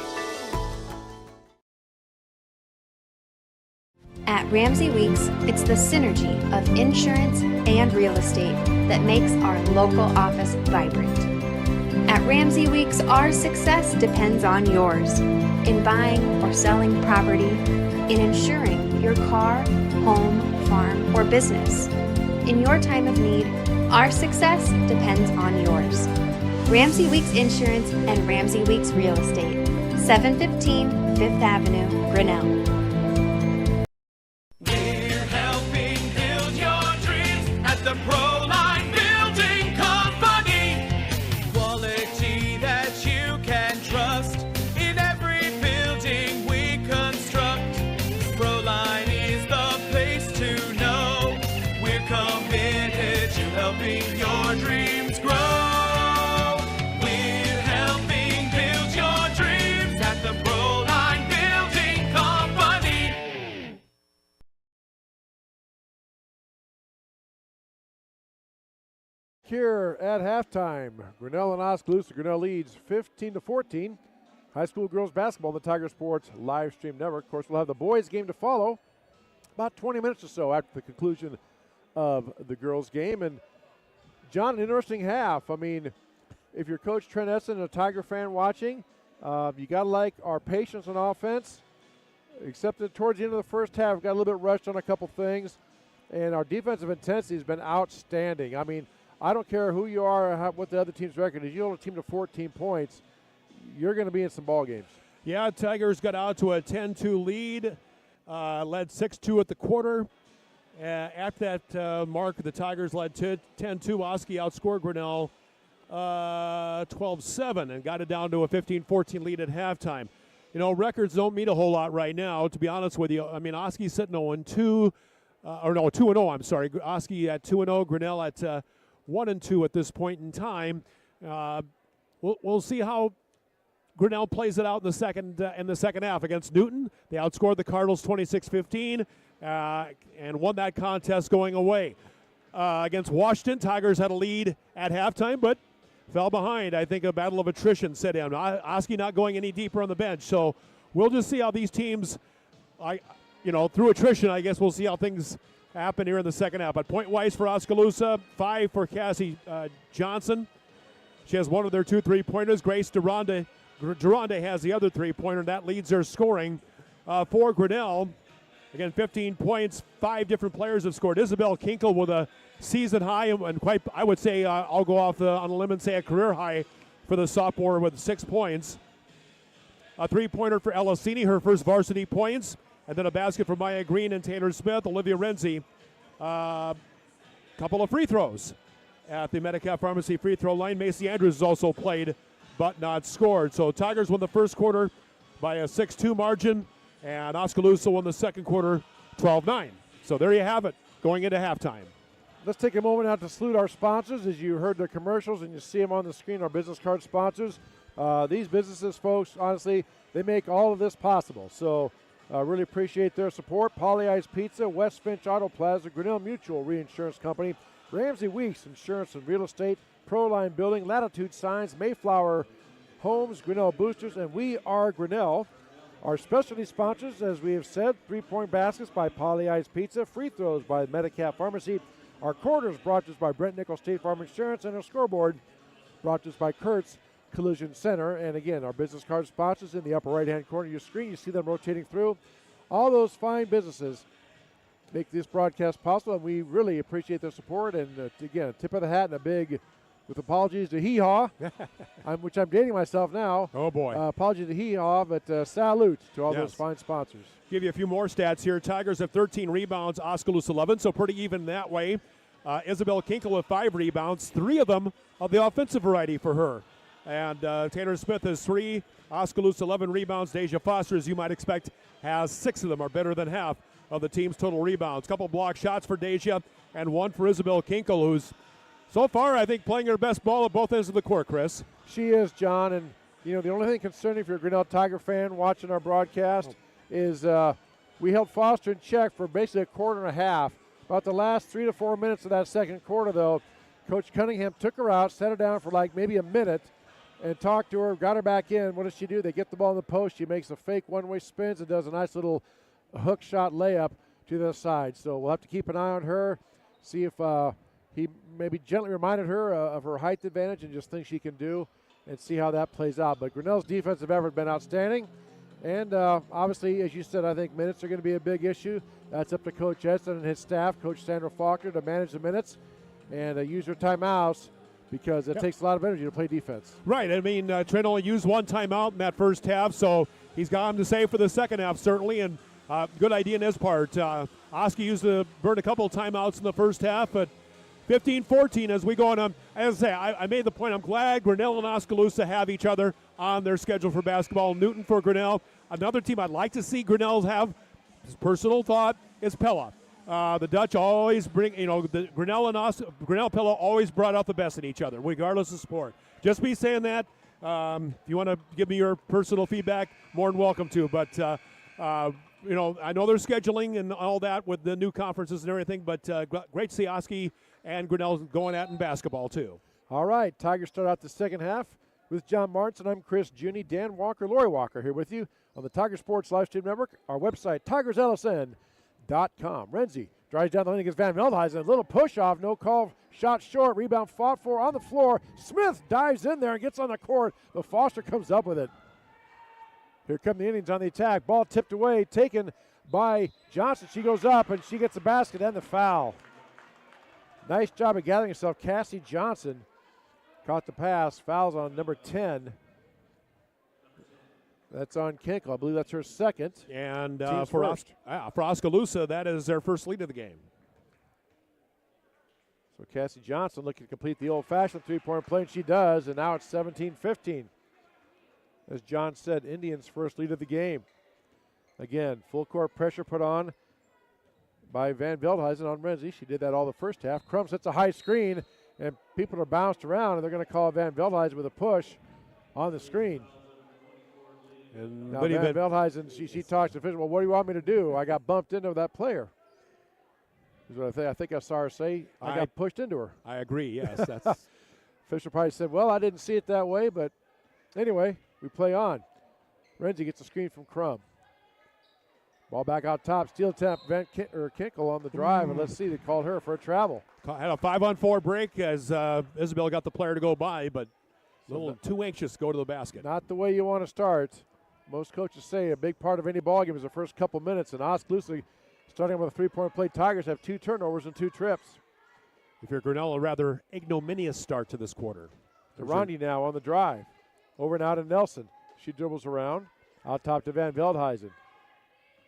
Speaker 5: At Ramsey Weeks, it's the synergy of insurance and real estate that makes our local office vibrant. At Ramsey Weeks, our success depends on yours in buying or selling property, in insuring your car, home, farm, or business. In your time of need, our success depends on yours. Ramsey Weeks Insurance and Ramsey Weeks Real Estate, 715 5th Avenue, Grinnell.
Speaker 7: We're helping build your dreams at the Proline Building Company. Quality that you can trust in every building we construct. Proline is the place to know. We're committed to helping your dreams grow. We're helping build your dreams at the Proline Building Company.
Speaker 14: Here at halftime, Grinnell and Oskaloosa. Grinnell leads 15-14. High school girls basketball on the Tiger Sports live stream network. Of course, we'll have the boys game to follow about 20 minutes or so after the conclusion of the girls game. And John, an interesting half. I mean, if you're Coach Trent Essen, a Tiger fan watching, you got to like our patience on offense. Except that towards the end of the first half, we got a little bit rushed on a couple things. And our defensive intensity has been outstanding. I mean, I don't care who you are or what the other team's record is. You hold a team to 14 points, you're going to be in some ball games.
Speaker 15: Yeah, Tigers got out to a 10-2 lead, led 6-2 at the quarter. At that mark, the Tigers led 10-2. Oski outscored Grinnell 12-7 and got it down to a 15-14 lead at halftime. You know, records don't mean a whole lot right now, to be honest with you. I mean, Oski's sitting 0-2, 2-0, I'm sorry. Oski at 2-0, Grinnell at 1-2 at this point in time. We'll see how Grinnell plays it out in the second half against Newton. They outscored the Cardinals 26-15 and won that contest going away. Against Washington, Tigers had a lead at halftime, but fell behind. I think a battle of attrition set in. Oski not going any deeper on the bench, so we'll just see how these teams, through attrition, I guess we'll see how things happen here in the second half. But point-wise for Oskaloosa, 5 for Cassie Johnson. She has one of their 2 3-pointers. Grace Durande has the other 3-pointer. That leads their scoring for Grinnell. Again, 15 points. 5 different players have scored. Isabel Kinkle with a season high, and quite, I would say, I'll go off on a limb and say a career high for the sophomore with 6 points. A 3-pointer for Elisini, her first varsity points. And then a basket for Maya Green and Taylor Smith. Olivia Renzi, couple of free throws at the Metcalf Pharmacy free throw line. Macy Andrews has also played but not scored. So Tigers won the first quarter by a 6-2 margin, and Oskaloosa won the second quarter 12-9. So there you have it going into halftime.
Speaker 14: Let's take a moment now to salute our sponsors. As you heard the commercials and you see them on the screen, our business card sponsors. These businesses, folks, honestly, they make all of this possible. So really appreciate their support. Polly Ice Pizza, West Finch Auto Plaza, Grinnell Mutual Reinsurance Company, Ramsey Weeks Insurance and Real Estate, Proline Building, Latitude Signs, Mayflower Homes, Grinnell Boosters, and We Are Grinnell. Our specialty sponsors, as we have said, 3-point baskets by Polly Ice Pizza, free throws by Metcalf Pharmacy. Our quarters brought to us by Brent Nickel State Farm Insurance, and our scoreboard brought to us by Kurtz Collision Center. And again, our business card sponsors in the upper right-hand corner of your screen. You see them rotating through. All those fine businesses make this broadcast possible, and we really appreciate their support. And again, a tip of the hat and a big, with apologies to Hee Haw, which I'm dating myself now.
Speaker 15: Oh, boy.
Speaker 14: Apologies to Hee Haw, but salute to all those fine sponsors.
Speaker 15: Give you a few more stats here. Tigers have 13 rebounds, Oskaloosa 11, so pretty even that way. Isabel Kinkle with 5 rebounds, 3 of them of the offensive variety for her. And Taylor Smith has 3. Oskaloosa 11 rebounds. Deja Foster, as you might expect, has 6 of them, or better than half of the team's total rebounds. Couple block shots for Deja and 1 for Isabel Kinkel, who's so far, I think, playing her best ball at both ends of the court, Chris.
Speaker 14: She is, John, and the only thing concerning if you're a Grinnell Tiger fan watching our broadcast is we held Foster in check for basically a quarter and a half. About the last 3 to 4 minutes of that second quarter, though, Coach Cunningham took her out, set her down for like maybe a minute, and talked to her, got her back in. What does she do? They get the ball in the post. She makes a fake one-way spins and does a nice little hook shot layup to the side. So we'll have to keep an eye on her, see if he maybe gently reminded her of her height advantage and just things she can do, and see how that plays out. But Grinnell's defensive effort has been outstanding. And obviously, as you said, I think minutes are going to be a big issue. That's up to Coach Edson and his staff, Coach Sandra Faulkner, to manage the minutes and use their timeouts, because it takes a lot of energy to play defense.
Speaker 15: Right. I mean, Trent only used 1 timeout in that first half, so he's got him to save for the second half, certainly, and good idea in his part. Oski burned a couple of timeouts in the first half, but 15-14 as we go on. As I say, I made the point, I'm glad Grinnell and Oskaloosa have each other on their schedule for basketball. Newton for Grinnell. Another team I'd like to see Grinnell have, his personal thought, is Pella. The Dutch always bring, the Grinnell Pella always brought out the best in each other, regardless of sport. Just me saying that. If you want to give me your personal feedback, more than welcome to. But I know they're scheduling and all that with the new conferences and everything. But great to see Oski and Grinnell going at in basketball too.
Speaker 14: All right, Tigers start out the second half with John Martin. I'm Chris Juni, Dan Walker, Lori Walker here with you on the Tiger Sports Livestream Network. Our website, TigersLSN.com. Renzi drives down the lane against Van Veldhuizen. A little push off, no call, shot short, rebound fought for on the floor. Smith dives in there and gets on the court, but Foster comes up with it. Here come the Indians on the attack. Ball tipped away, taken by Johnson. She goes up and she gets the basket and the foul. Nice job of gathering herself. Cassie Johnson caught the pass. Fouls on number 10. That's on Kinkel. I believe that's her second.
Speaker 15: And for Oskaloosa, that is their first lead of the game.
Speaker 14: So Cassie Johnson looking to complete the old-fashioned three-point play, and she does, and now it's 17-15. As John said, Indians' first lead of the game. Again, full court pressure put on by Van Veldhuizen on Renzi. She did that all the first half. Crum sets a high screen, and people are bounced around, and they're going to call Van Veldhuizen with a push on the screen. And now Van Veldhuizen, she talks to Fisher, well, what do you want me to do? I got bumped into that player. Is what I think I saw her say. I got pushed into her.
Speaker 15: I agree, yes. That's
Speaker 14: Fisher probably said, well, I didn't see it that way, but anyway, we play on. Renzi gets a screen from Crum. Ball back out top. Steal attempt. Kinkel on the drive, and let's see. They called her for a travel.
Speaker 15: Had a 5-on-4 break as Isabel got the player to go by, but a little too anxious to go to the basket.
Speaker 14: Not the way you want to start. Most coaches say a big part of any ball game is the first couple minutes, and Oskaloosa, starting with a three-point play, Tigers have 2 turnovers and 2 trips.
Speaker 15: If you're Grinnell, a rather ignominious start to this quarter.
Speaker 14: Durandi now on the drive. Over and out to Nelson. She dribbles around. Out top to Van Veldhuizen.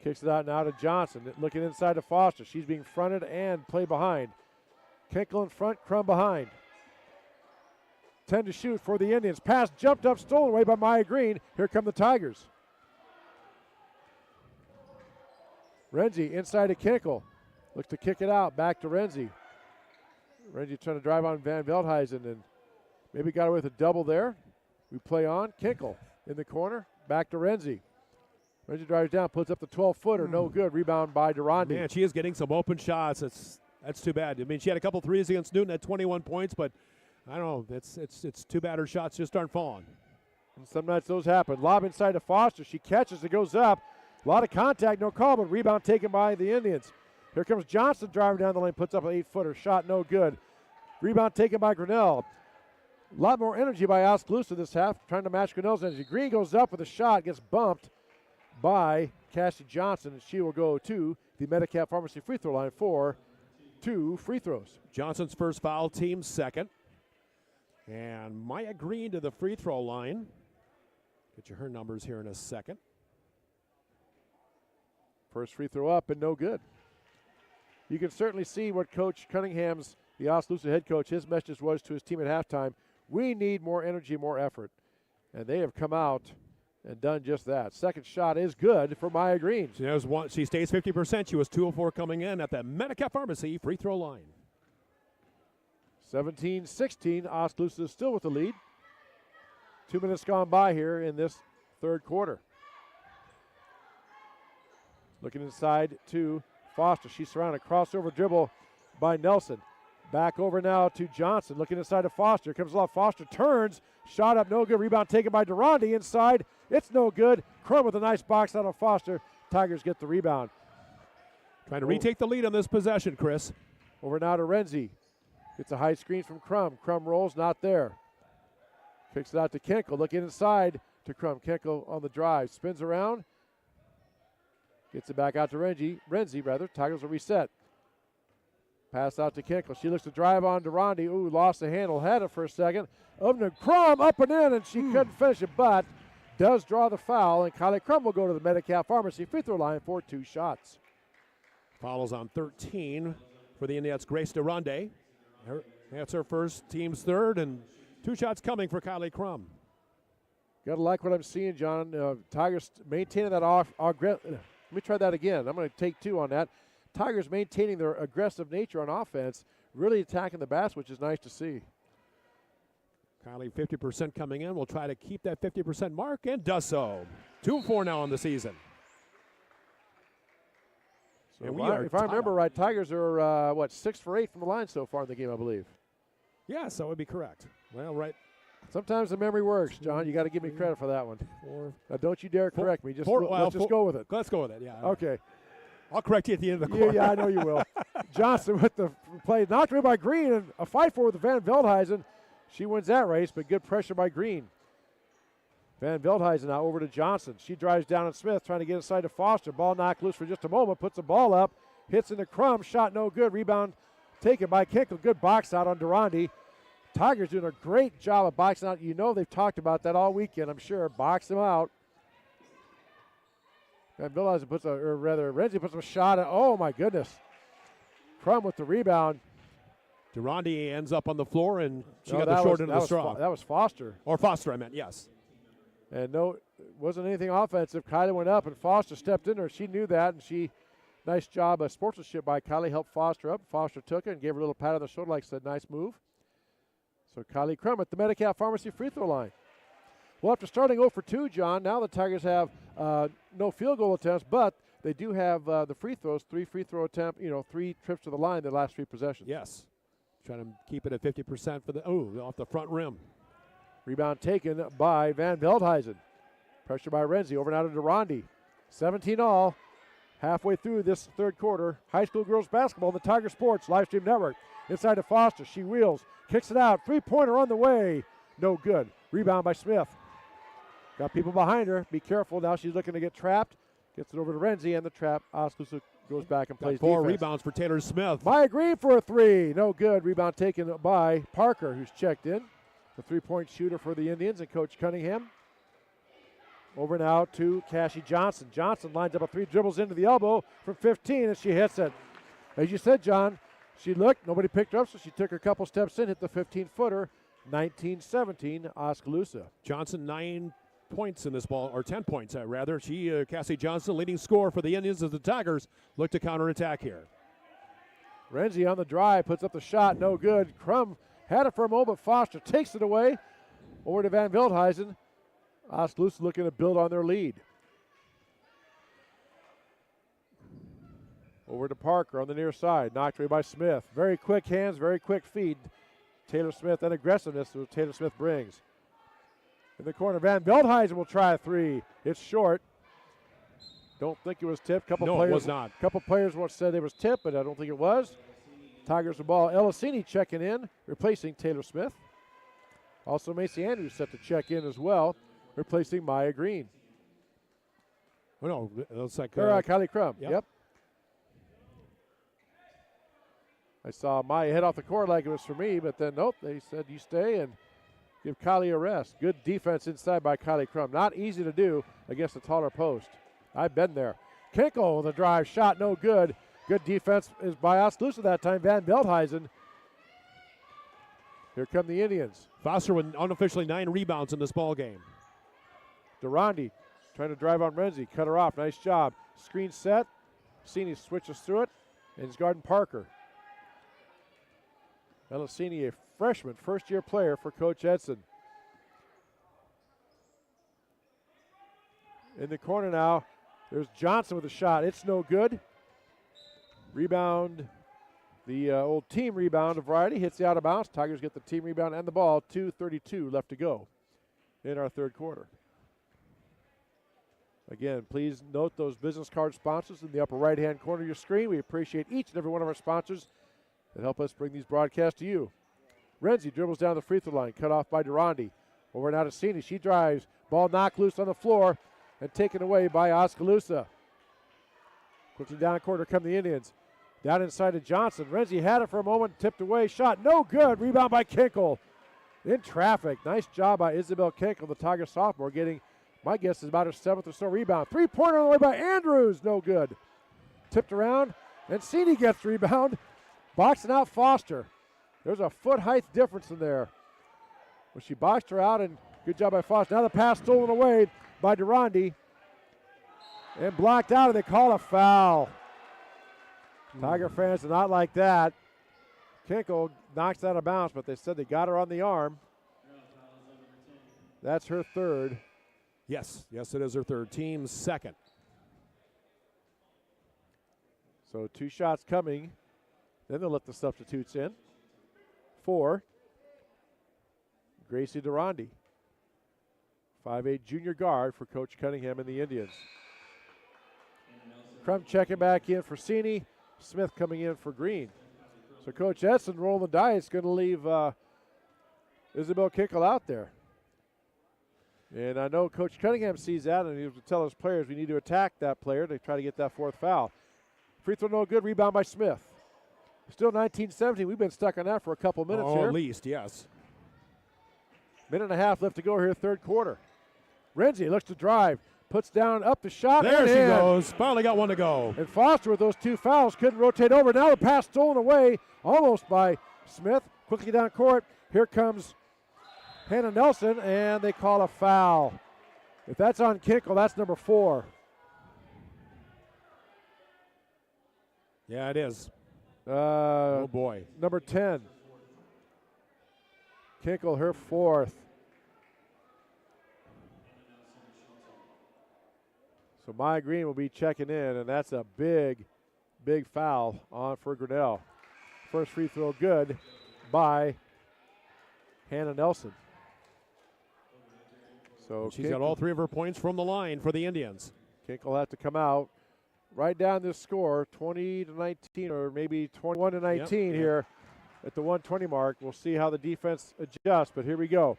Speaker 14: Kicks it out now to Johnson. Looking inside to Foster. She's being fronted and played behind. Kinkel in front, Crum behind. 10 to shoot for the Indians. Pass jumped up, stolen away by Maya Green. Here come the Tigers. Renzi inside to Kinkel. Looks to kick it out. Back to Renzi. Renzi trying to drive on Van Veldhuizen and maybe got away with a double there. We play on. Kinkel in the corner. Back to Renzi. Renzi drives down, puts up the 12-footer. No good. Rebound by Durandi.
Speaker 15: Man, she is getting some open shots. That's too bad. I mean, she had a couple threes against Newton at 21 points, but I don't know. It's too bad her shots just aren't falling.
Speaker 14: And some nights those happen. Lob inside to Foster. She catches. It goes up. A lot of contact, no call, but rebound taken by the Indians. Here comes Johnson driving down the lane, puts up an 8-footer. Shot no good. Rebound taken by Grinnell. A lot more energy by Oskaloosa this half, trying to match Grinnell's energy. Green goes up with a shot, gets bumped by Cassie Johnson, and she will go to the Medicap Pharmacy free throw line for 2 free throws.
Speaker 15: Johnson's first foul, team's second. And Maya Green to the free throw line. Get you her numbers here in a second.
Speaker 14: First free throw up and no good. You can certainly see what Coach Cunningham's, the Oskaloosa head coach, his message was to his team at halftime. We need more energy, more effort. And they have come out and done just that. Second shot is good for Maya Green.
Speaker 15: She stays 50%. She was 2 of 4 coming in at the Medicap Pharmacy free throw line.
Speaker 14: 17-16, Oskaloosa is still with the lead. 2 minutes gone by here in this third quarter. Looking inside to Foster. She's surrounded. Crossover dribble by Nelson. Back over now to Johnson. Looking inside to Foster. Comes along. Foster turns. Shot up. No good. Rebound taken by Durandi inside. It's no good. Crum with a nice box out of Foster. Tigers get the rebound.
Speaker 15: Trying to retake the lead on this possession, Chris.
Speaker 14: Over now to Renzi. Gets a high screen from Crum. Crum rolls. Not there. Kicks it out to Kenkel. Looking inside to Crum. Kenkel on the drive. Spins around. Gets it back out to Renzi. Tigers will reset. Pass out to Kenkel. She looks to drive on Durandi. Ooh, lost the handle. Had it for a second. Over to Crum, up and in, and she couldn't finish it, but does draw the foul, and Kylie Crum will go to the Medicap Pharmacy free throw line for 2 shots.
Speaker 15: Fouls on 13 for the Indians. Grace Durandi. That's her first, team's third, and 2 shots coming for Kylie Crum.
Speaker 14: Gotta like what I'm seeing, John. Tigers maintaining that let me try that again. I'm going to take 2 on that. Tigers maintaining their aggressive nature on offense, really attacking the basket, which is nice to see.
Speaker 15: Kylie 50% coming in. Will try to keep that 50% mark and does so. 2 of 4 now on the season.
Speaker 14: So if I remember right, Tigers are 6 for 8 from the line so far in the game, I believe.
Speaker 15: Yes, that would be correct. Well, right.
Speaker 14: Sometimes the memory works, John. You got to give me credit for that one.
Speaker 15: 4.
Speaker 14: Now, don't you dare correct me. Let's just go with it.
Speaker 15: Let's go with it. Yeah.
Speaker 14: Okay.
Speaker 15: I'll correct you at the end of the quarter.
Speaker 14: Yeah, I know you will. Johnson with the play. Knocked away by Green, and a fight for with Van Veldhuizen. She wins that race, but good pressure by Green. Van Veldhuizen now over to Johnson. She drives down at Smith, trying to get inside to Foster. Ball knocked loose for just a moment. Puts the ball up. Hits into Crum. Shot no good. Rebound taken by Kinkel. Good box out on Durandi. Tigers doing a great job of boxing out. You know they've talked about that all weekend, I'm sure. Box them out. And Renzi puts a shot at, oh my goodness. Crum with the rebound.
Speaker 15: Durandi ends up on the floor, and she got the short end of the straw.
Speaker 14: That was Foster.
Speaker 15: Or Foster, I meant, yes.
Speaker 14: And no, it wasn't anything offensive. Kylie went up, and Foster stepped in her. She knew that, and nice job of sportsmanship by Kylie, helped Foster up. Foster took it and gave her a little pat on the shoulder, like I said, nice move. So Kylie Crum at the Medicap Pharmacy free throw line. Well, after starting 0 for 2, John, now the Tigers have no field goal attempts, but they do have the free throws, 3 free throw attempt, 3 trips to the line the last 3 possessions.
Speaker 15: Yes. Trying to keep it at 50% for off the front rim.
Speaker 14: Rebound taken by Van Veldhuizen. Pressure by Renzi. Over now to Durandi. 17 all. Halfway through this third quarter. High school girls basketball on the Tiger Sports Livestream Network. Inside to Foster. She wheels. Kicks it out. 3-pointer on the way. No good. Rebound by Smith. Got people behind her. Be careful. Now she's looking to get trapped. Gets it over to Renzi, and the trap. Oskaloosa goes back and plays
Speaker 15: 4
Speaker 14: defense.
Speaker 15: rebounds for Taylor Smith.
Speaker 14: Maya Green for a 3. No good. Rebound taken by Parker, who's checked in. The 3-point shooter for the Indians and Coach Cunningham. Over now to Cassie Johnson. Johnson lines up a 3, dribbles into the elbow from 15, and she hits it. As you said, John, she looked. Nobody picked her up, so she took a couple steps in, hit the 15-footer. 19-17, Oskaloosa.
Speaker 15: Johnson 9 points in this ball, or 10 points rather. Cassie Johnson, leading scorer for the Indians as the Tigers look to counterattack here.
Speaker 14: Renzi on the drive, puts up the shot, no good. Crum had it for a moment, but Foster takes it away. Over to Van Veldhuizen. Oskaloosa looking to build on their lead. Over to Parker on the near side, knocked away by Smith. Very quick hands, very quick feet. Taylor Smith and aggressiveness that Taylor Smith brings. In the corner, Van Veldhuizen will try a 3. It's short. Don't think it was tipped.
Speaker 15: It was not.
Speaker 14: A couple players once said it was tipped, but I don't think it was. Tigers the ball. Elisini checking in, replacing Taylor Smith. Also Macy Andrews set to check in as well, replacing Maya Green.
Speaker 15: Oh, no, it looks like
Speaker 14: Kylie Crum.
Speaker 15: Yep.
Speaker 14: I saw Maya head off the court like it was for me, but then nope, they said you stay and give Kylie a rest. Good defense inside by Kylie Crum. Not easy to do against a taller post. I've been there. Kinkel with a drive shot, no good. Good defense is by Oskaloosa that time. Van Veldhuizen Here come the Indians.
Speaker 15: Foster with unofficially 9 rebounds in this ball game.
Speaker 14: Durandi trying to drive on Renzi. Cut her off. Nice job. Screen set. Cini switches through it. And it's guarding Parker. Elisini, a freshman, first-year player for Coach Edson. In the corner now, there's Johnson with a shot. It's no good. Rebound, the old team rebound of Variety, hits the out of bounds. Tigers get the team rebound and the ball. 2:32 left to go in our third quarter. Again, please note those business card sponsors in the upper right-hand corner of your screen. We appreciate each and every one of our sponsors that help us bring these broadcasts to you. Renzi dribbles down the free throw line, cut off by Durandi. Over now to Cini. She drives. Ball knocked loose on the floor and taken away by Oskaloosa. Quickly down quarter come the Indians. Down inside to Johnson. Renzi had it for a moment, tipped away. Shot no good. Rebound by Kinkle. In traffic. Nice job by Isabel Kinkle, the Tiger sophomore, getting, my guess is about her 7th or so rebound. Three-pointer on the way by Andrews. No good. Tipped around, and Cini gets the rebound. Boxing out Foster. There's a foot height difference in there. Well, she boxed her out, and good job by Foster. Now the pass stolen away by Durandi. And blocked out, and they call a foul. Tiger fans do not like that. Kinkle knocks out of bounds, but they said they got her on the arm. That's her third.
Speaker 15: Yes, it is her third. Team's second.
Speaker 14: So 2 shots coming. Then they'll let the substitutes in. For Gracie Durandi, 5'8" junior guard for Coach Cunningham and the Indians. Crum checking back in for Cini. Smith coming in for Green. So Coach Edson rolling the dice, going to leave Isabel Kinkle out there. And I know Coach Cunningham sees that, and he was to tell his players we need to attack that player to try to get that 4th foul. Free throw no good, rebound by Smith. Still 19-17. We've been stuck on that for a couple minutes here.
Speaker 15: At least, yes.
Speaker 14: Minute and a half left to go here, third quarter. Renzi looks to drive, puts down up the shot.
Speaker 15: There she goes. Finally got one to go.
Speaker 14: And Foster with those 2 fouls couldn't rotate over. Now the pass stolen away almost by Smith. Quickly down court. Here comes Hannah Nelson, and they call a foul. If that's on Kinkle, that's number 4.
Speaker 15: Yeah, it is. Oh, boy.
Speaker 14: Number 10. Kinkle, her 4th. So Maya Green will be checking in, and that's a big foul on for Grinnell. First free throw good by Hannah Nelson. So
Speaker 15: she's got all 3 of her points from the line for the Indians.
Speaker 14: Kinkle will have to come out. Right down this score, 20-19 or maybe 21-19 here at the 120 mark. We'll see how the defense adjusts, but here we go.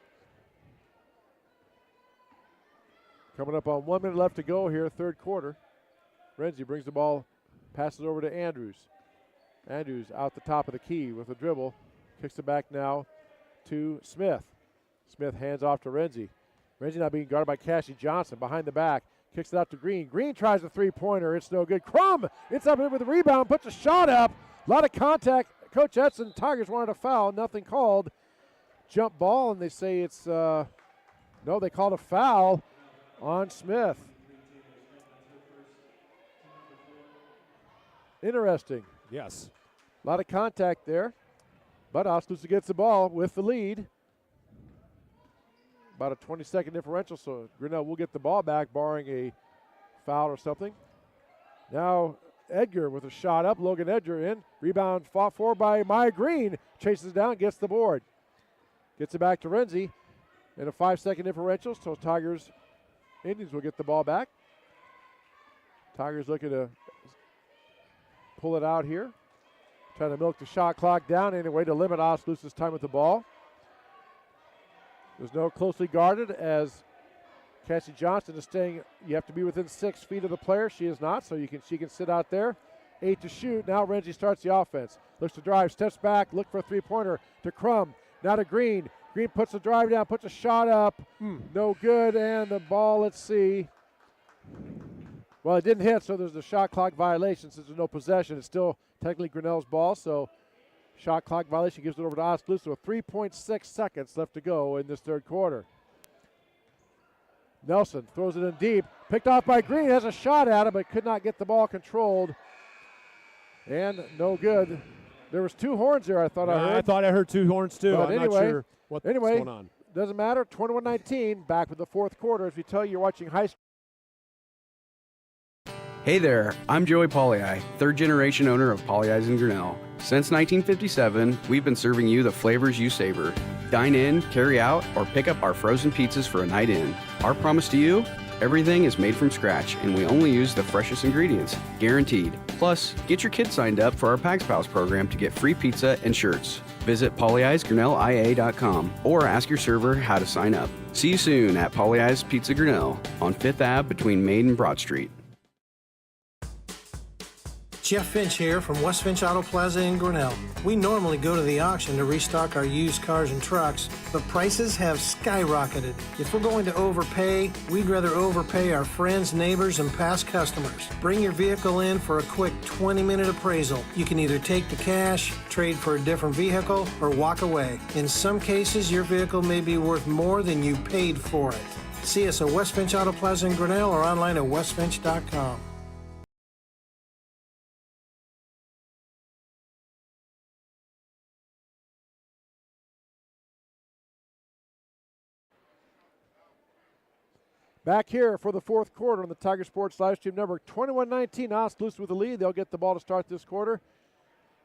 Speaker 14: Coming up on 1 minute left to go here, third quarter. Renzi brings the ball, passes over to Andrews. Andrews out the top of the key with a dribble. Kicks it back now to Smith. Smith hands off to Renzi. Renzi now being guarded by Cassie Johnson behind the back. Kicks it out to Green. Green tries a 3-pointer. It's no good. Crum! It's up here with a rebound. Puts a shot up. A lot of contact. Coach Edson, Tigers wanted a foul. Nothing called. Jump ball, and they say it's, no, they called a foul on Smith. Interesting.
Speaker 15: Yes.
Speaker 14: A lot of contact there. But Oskaloosa gets the ball with the lead. About a 20-second differential, so Grinnell will get the ball back, barring a foul or something. Now Edgar with a shot up. Logan Edgar in. Rebound fought for by Maya Green. Chases down, gets the board. Gets it back to Renzi. In a 5-second differential, so Tigers, Indians will get the ball back. Tigers looking to pull it out here. Trying to milk the shot clock down anyway to limit Oskaloosa's time with the ball. There's no closely guarded as Cassie Johnson is staying. You have to be within 6 feet of the player. She is not, so she can sit out there. 8 to shoot. Now Renzi starts the offense. Looks to drive, steps back, look for a 3-pointer to Crum. Now to Green. Green puts the drive down, puts a shot up. No good, and the ball, let's see. Well, it didn't hit, so there's a shot clock violation since there's no possession. It's still technically Grinnell's ball, so Shot clock violation gives it over to Oskaloosa with 3.6 seconds left to go in this third quarter. Nelson throws it in deep. Picked off by Green. Has a shot at it, but could not get the ball controlled. And no good. There was 2 horns there, I thought I heard.
Speaker 15: I thought I heard 2 horns, too.
Speaker 14: But
Speaker 15: I'm not sure what's going on.
Speaker 14: Doesn't matter. 21-19. Back with the fourth quarter. As we tell you, you're watching high school.
Speaker 2: Hey there, I'm Joey Pollei, third generation owner of Polley's in Grinnell. Since 1957, we've been serving you the flavors you savor. Dine in, carry out, or pick up our frozen pizzas for a night in. Our promise to you? Everything is made from scratch, and we only use the freshest ingredients, guaranteed. Plus, get your kids signed up for our Pags Pals program to get free pizza and shirts. Visit polleisgrinnellia.com or ask your server how to sign up. See you soon at Polley's Pizza Grinnell on 5th Ave between Main and Broad Street.
Speaker 4: Jeff Finch here from West Finch Auto Plaza in Grinnell. We normally go to the auction to restock our used cars and trucks, but prices have skyrocketed. If we're going to overpay, we'd rather overpay our friends, neighbors, and past customers. Bring your vehicle in for a quick 20-minute appraisal. You can either take the cash, trade for a different vehicle, or walk away. In some cases, your vehicle may be worth more than you paid for it. See us at West Finch Auto Plaza in Grinnell or online at westfinch.com.
Speaker 14: Back here for the fourth quarter on the Tiger Sports live stream number 21-19. Oskaloosa with the lead. They'll get the ball to start this quarter.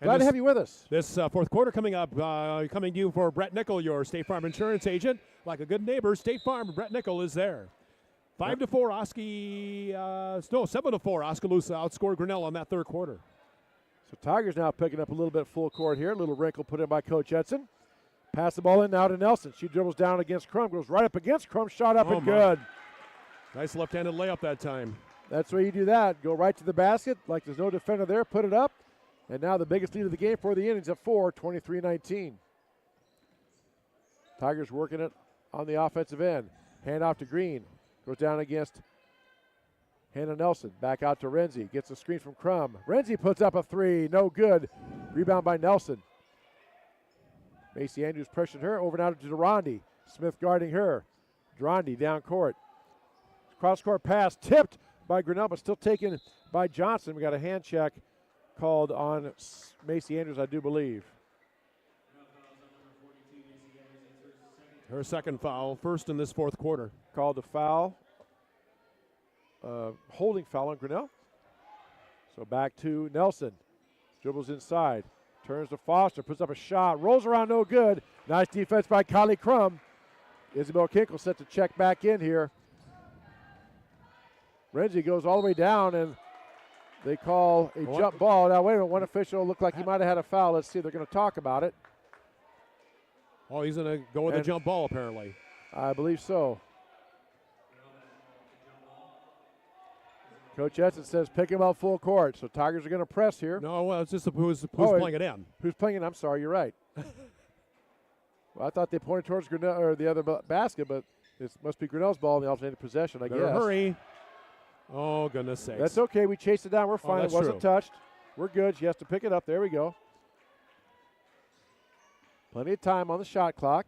Speaker 14: Glad to have you with us.
Speaker 15: This fourth quarter coming up, coming to you for Brett Nickel, your State Farm insurance agent. Like a good neighbor, State Farm, Brett Nickel is there. 5-4, 7-4, Oskaloosa outscored Grinnell on that third quarter.
Speaker 14: So Tigers now picking up a little bit full court here. A little wrinkle put in by Coach Edson. Pass the ball in now to Nelson. She dribbles down against Crum, goes right up against Crum, shot up and good.
Speaker 15: Nice left-handed layup that time.
Speaker 14: That's the way you do that. Go right to the basket like there's no defender there. Put it up. And now the biggest lead of the game for the innings at 4, 23-19. Tigers working it on the offensive end. Hand off to Green. Goes down against Hannah Nelson. Back out to Renzi. Gets a screen from Crum. Renzi puts up a 3. No good. Rebound by Nelson. Macy Andrews pressured her. Over now to Durandi. Smith guarding her. Durandi down court. Cross-court pass tipped by Grinnell, but still taken by Johnson. We got a hand check called on Macy Andrews, I do believe.
Speaker 15: Her second foul, first in this fourth quarter.
Speaker 14: Called a foul, holding foul on Grinnell. So back to Nelson. Dribbles inside, turns to Foster, puts up a shot, rolls around, no good. Nice defense by Kylie Crum. Isabel Kinkle set to check back in here. Renzi goes all the way down, and they call a jump ball. Now, wait a minute. One official looked like he might have had a foul. Let's see. They're going to talk about it.
Speaker 15: Oh, he's going to go with a jump ball, apparently.
Speaker 14: I believe so. Coach Edson says pick him up full court. So Tigers are going to press here.
Speaker 15: No, well, it's just who's playing it in.
Speaker 14: Who's playing it? I'm sorry. You're right. Well, I thought they pointed towards Grinnell or the other basket, but it must be Grinnell's ball in the alternative possession, I guess.
Speaker 15: Hurry. Oh, goodness sakes.
Speaker 14: That's okay. We chased it down. We're fine. It wasn't touched. We're good. She has to pick it up. There we go. Plenty of time on the shot clock.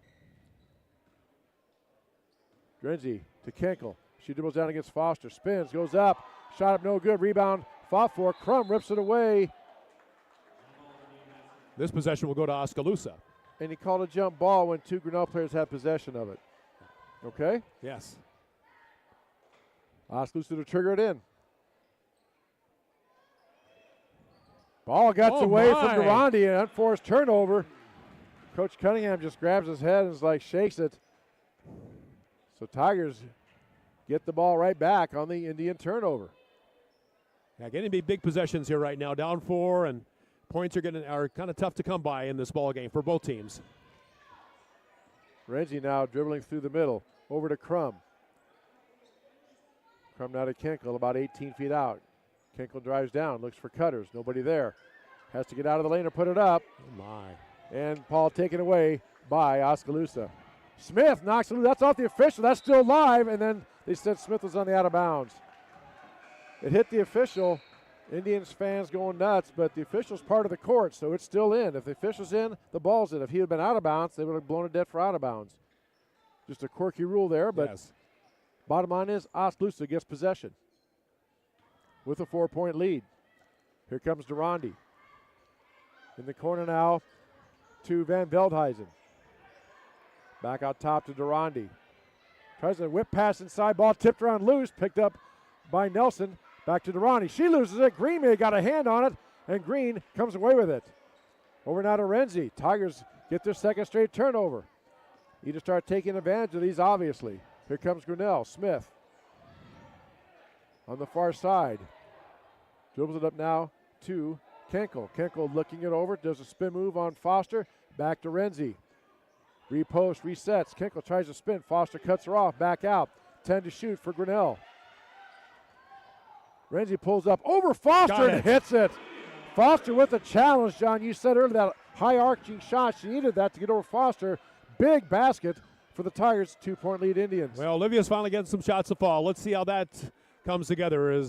Speaker 14: Grinzy to Kinkle. She dribbles down against Foster. Spins, goes up. Shot up, no good. Rebound, fought for. Crum rips it away.
Speaker 15: This possession will go to Oskaloosa.
Speaker 14: And he called a jump ball when 2 Grinnell players had possession of it. Okay?
Speaker 15: Yes.
Speaker 14: Oskaloosa to trigger it in. Ball gets away from Durandi, an unforced turnover. Coach Cunningham just grabs his head and shakes it. So Tigers get the ball right back on the Indian turnover.
Speaker 15: Yeah, getting big possessions here right now. Down 4, and points are kind of tough to come by in this ball game for both teams.
Speaker 14: Renzi now dribbling through the middle. Over to Crum. Crum now to Kinkle, about 18 feet out. Kinkle drives down, looks for cutters. Nobody there. Has to get out of the lane or put it up.
Speaker 15: Oh, my.
Speaker 14: And Paul taken away by Oskaloosa. Smith knocks it loose. That's off the official. That's still live. And then they said Smith was on the out of bounds. It hit the official, Indians fans going nuts, but the official's part of the court, so it's still in. If the official's in, the ball's in. If he had been out of bounds, they would have blown it dead for out of bounds. Just a quirky rule there, but
Speaker 15: yes.
Speaker 14: Bottom line is Oskaloosa gets possession with a 4-point lead. Here comes Durandi. In the corner now to Van Veldhuizen. Back out top to Durandi. Tries a whip pass inside, ball tipped around loose, picked up by Nelson. Back to Durandi. She loses it. Green may have got a hand on it, and Green comes away with it. Over now to Renzi. Tigers get their second straight turnover. Need to start taking advantage of these, obviously. Here comes Grinnell. Smith on the far side. Dribbles it up now to Kenkel. Kenkel looking it over. Does a spin move on Foster. Back to Renzi. Repost, resets. Kenkel tries to spin. Foster cuts her off. Back out. 10 to shoot for Grinnell. Renzi pulls up over Foster and hits it. Foster with a challenge, John. You said earlier that high arching shot. She needed that to get over Foster. Big basket for the Tigers, 2-point lead Indians.
Speaker 15: Well, Olivia's finally getting some shots to fall. Let's see how that comes together.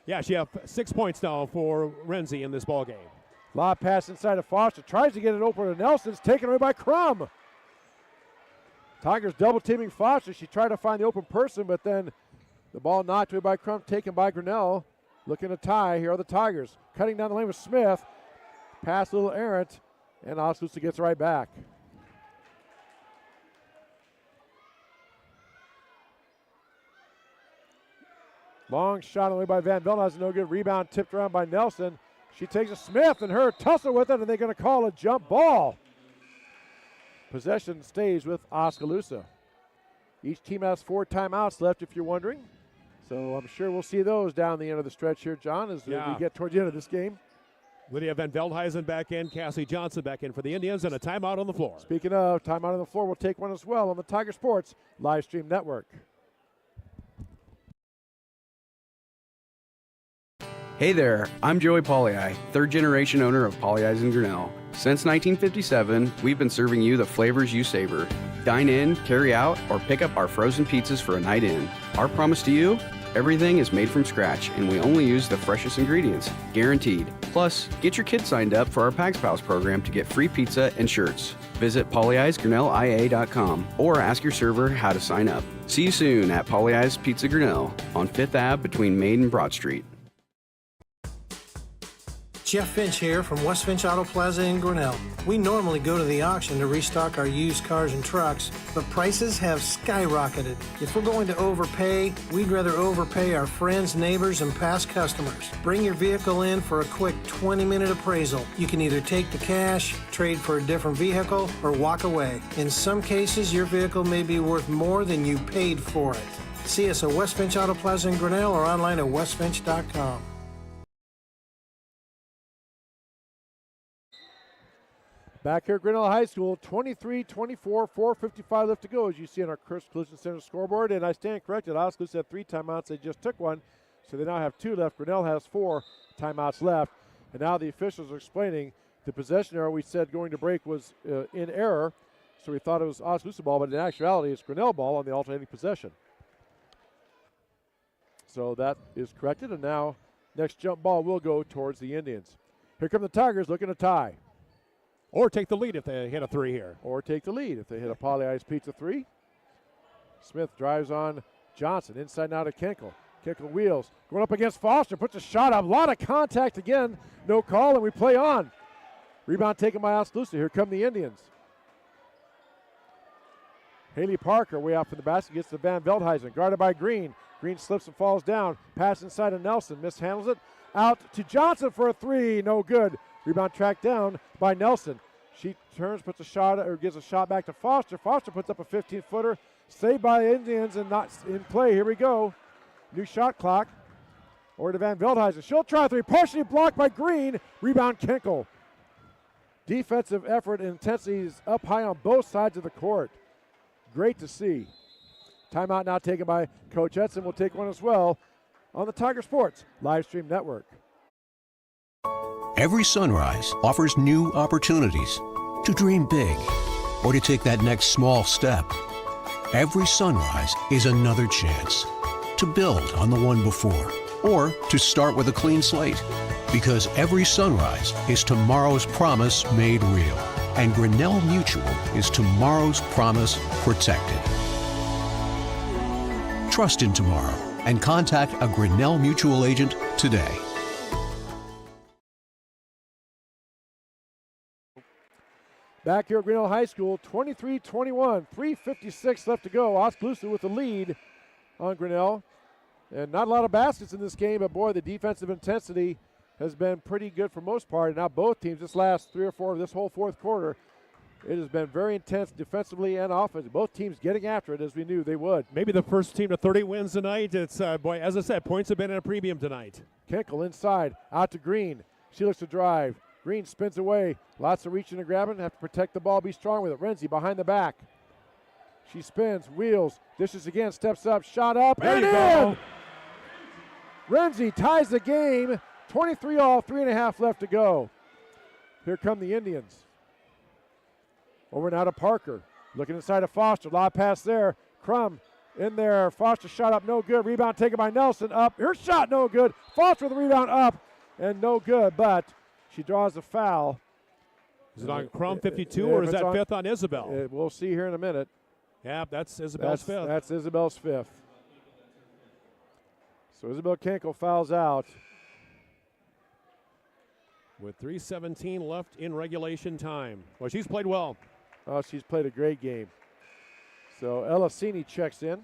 Speaker 15: Yeah, she has 6 points now for Renzi in this ball game.
Speaker 14: Lob pass inside of Foster. Tries to get it open to Nelson. It's taken away by Crum. Tigers double teaming Foster. She tried to find the open person, but then the ball knocked away by Crum, taken by Grinnell. Looking to tie. Here are the Tigers. Cutting down the lane with Smith. Pass a little errant, and Oskaloosa gets right back. Long shot away by Van Veldhuizen, no good. Rebound tipped around by Nelson. She takes a Smith and her tussle with it, and they're going to call a jump ball. Possession stays with Oskaloosa. Each team has 4 timeouts left, if you're wondering. So I'm sure we'll see those down the end of the stretch here, John, as we get towards the end of this game.
Speaker 15: Lydia Van Veldhuizen back in, Cassie Johnson back in for the Indians, and a timeout on the floor.
Speaker 14: Speaking of timeout on the floor, we'll take one as well on the Tiger Sports live stream network.
Speaker 2: Hey there, I'm Joey Pollei, third generation owner of Polley's in Grinnell. Since 1957, we've been serving you the flavors you savor. Dine in, carry out, or pick up our frozen pizzas for a night in. Our promise to you? Everything is made from scratch, and we only use the freshest ingredients, guaranteed. Plus, get your kids signed up for our Pags Pals program to get free pizza and shirts. Visit polleisgrinnellia.com or ask your server how to sign up. See you soon at Polley's Pizza Grinnell on 5th Ave between Main and Broad Street.
Speaker 4: Jeff Finch here from West Finch Auto Plaza in Grinnell. We normally go to the auction to restock our used cars and trucks, but prices have skyrocketed. If we're going to overpay, we'd rather overpay our friends, neighbors, and past customers. Bring your vehicle in for a quick 20-minute appraisal. You can either take the cash, trade for a different vehicle, or walk away. In some cases, your vehicle may be worth more than you paid for it. See us at West Finch Auto Plaza in Grinnell or online at westfinch.com.
Speaker 14: Back here at Grinnell High School, 23-24, 4:55 left to go, as you see on our Chris Collision Center scoreboard. And I stand corrected, Oskaloosa had 3 timeouts. They just took one, so they now have 2 left. Grinnell has 4 timeouts left. And now the officials are explaining the possession error we said going to break was in error, so we thought it was Oskaloosa ball, but in actuality it's Grinnell ball on the alternating possession. So that is corrected, and now next jump ball will go towards the Indians. Here come the Tigers looking to tie.
Speaker 15: Or take the lead if they hit a 3 here.
Speaker 14: Or take the lead if they hit a Polley's Pizza 3. Smith drives on Johnson. Inside now to Kenkel. Kenkel wheels. Going up against Foster. Puts a shot up. A lot of contact again. No call, and we play on. Rebound taken by Oskaloosa. Here come the Indians. Haley Parker way out from the basket. Gets to Van Veldhuizen. Guarded by Green. Green slips and falls down. Pass inside to Nelson. Mishandles it. Out to Johnson for a 3. No good. Rebound tracked down by Nelson. She turns, puts a shot, or gives a shot back to Foster. Foster puts up a 15-footer. Saved by the Indians and not in play. Here we go. New shot clock. Over to Van Veldhuizen. She'll try 3. Partially blocked by Green. Rebound Kenkel. Defensive effort and intensity is up high on both sides of the court. Great to see. Timeout now taken by Coach Edson. We'll take one as well on the Tiger Sports live stream network.
Speaker 3: Every sunrise offers new opportunities to dream big or to take that next small step. Every sunrise is another chance to build on the one before. or to start with a clean slate. Because every sunrise is tomorrow's promise made real. And Grinnell Mutual is tomorrow's promise protected. Trust in tomorrow and contact a Grinnell Mutual agent today.
Speaker 14: Back here at Grinnell High School, 23-21, 3:56 left to go. Oskaloosa with the lead on Grinnell. And not a lot of baskets in this game, but boy, the defensive intensity has been pretty good for most part. And now both teams, this last 3 or 4 of this whole fourth quarter, it has been very intense defensively and offensively. Both teams getting after it as we knew they would.
Speaker 15: Maybe the first team to 30 wins tonight. It's, boy, as I said, points have been at a premium tonight.
Speaker 14: Kenkel inside, out to Green. She looks to drive. Green spins away. Lots of reaching and grabbing. Have to protect the ball, be strong with it. Renzi behind the back. She spins, wheels, dishes again, steps up, shot up,
Speaker 15: There
Speaker 14: and
Speaker 15: you
Speaker 14: in!
Speaker 15: go.
Speaker 14: Renzi ties the game. 23 all, 3.5 left to go. Here come the Indians. Over now to Parker. Looking inside of Foster. Lob pass there. Crum in there. Foster shot up, no good. Rebound taken by Nelson. Up. Her shot, no good. Foster with the rebound up and no good, but she draws a foul.
Speaker 15: Is it on Crum 52 or is that fifth on Isabel?
Speaker 14: We'll see here in a minute.
Speaker 15: Yeah, that's Isabel's fifth.
Speaker 14: That's Isabel's fifth. So Isabel Kenkel fouls out.
Speaker 15: With 3:17 left in regulation time. Well, she's played well.
Speaker 14: Oh, she's played a great game. So Elasini checks in.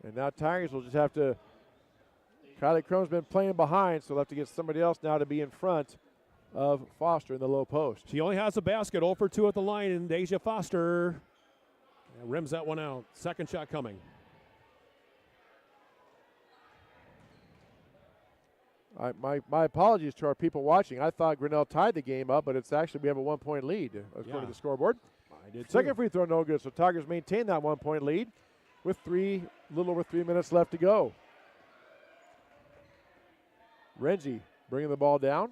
Speaker 14: And now Tigers will just have to, Kylie Crum's been playing behind, so they'll have to get somebody else now to be in front of Foster in the low post.
Speaker 15: She only has a basket, 0 for 2 at the line, and Deja Foster rims that one out. Second shot coming.
Speaker 14: My apologies to our people watching. I thought Grinnell tied the game up, but it's actually we have a 1-point lead according to the scoreboard.
Speaker 15: I did
Speaker 14: Second
Speaker 15: too.
Speaker 14: free throw no good, so Tigers maintain that 1-point lead with a little over 3 minutes left to go. Renzi bringing the ball down,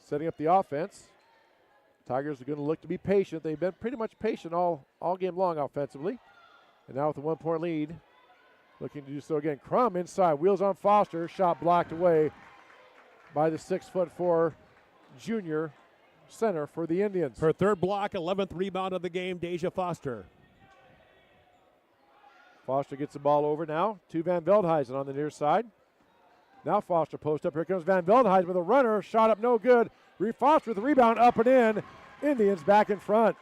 Speaker 14: setting up the offense. Tigers are going to look to be patient. They've been pretty much patient all game long offensively. And now with a 1-point lead, looking to do so again. Crum inside, wheels on Foster, shot blocked away by the 6'4" junior center for the Indians.
Speaker 15: Her third block, 11th rebound of the game, Deja Foster.
Speaker 14: Foster gets the ball over now to Van Veldhuizen on the near side. Now Foster post up. Here comes Van Veldhuizen with a runner. Shot up no good. Foster with the rebound up and in. Indians back in front.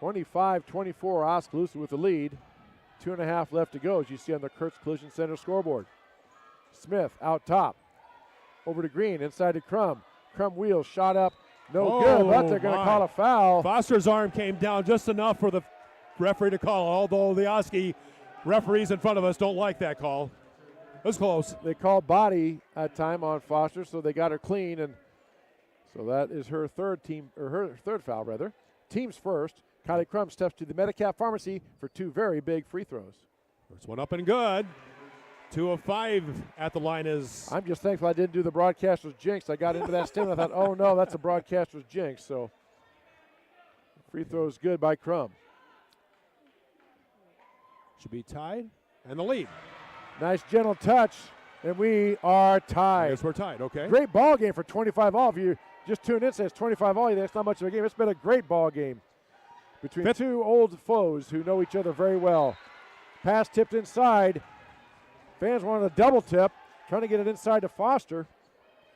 Speaker 14: (25-24) Oskaloosa with the lead. 2.5 left to go as you see on the Kurtz Collision Center scoreboard. Smith out top. Over to Green, inside to Crum. Crum wheels, shot up. No good, but they're going to call a foul.
Speaker 15: Foster's arm came down just enough for the referee to call, although the Oski referees in front of us don't like that call. It was close.
Speaker 14: They called body at time on Foster, so they got her clean, and so that is her third foul rather. Team's first. Kylie Crum steps to the Medicap Pharmacy for 2 very big free throws.
Speaker 15: First one up and good. 2 of 5 at the line is.
Speaker 14: I'm just thankful I didn't do the broadcaster's jinx. I got into that statement. I thought, oh no, that's a broadcaster's jinx. So free throw is good by Crum.
Speaker 15: Should be tied and the lead.
Speaker 14: Nice gentle touch, and we are tied.
Speaker 15: I guess we're tied, okay.
Speaker 14: Great ball game for 25 all. If you just tune in, say it's 25 all, that's not much of a game. It's been a great ball game between two old foes who know each other very well. Pass tipped inside. Fans wanted a double tip, trying to get it inside to Foster.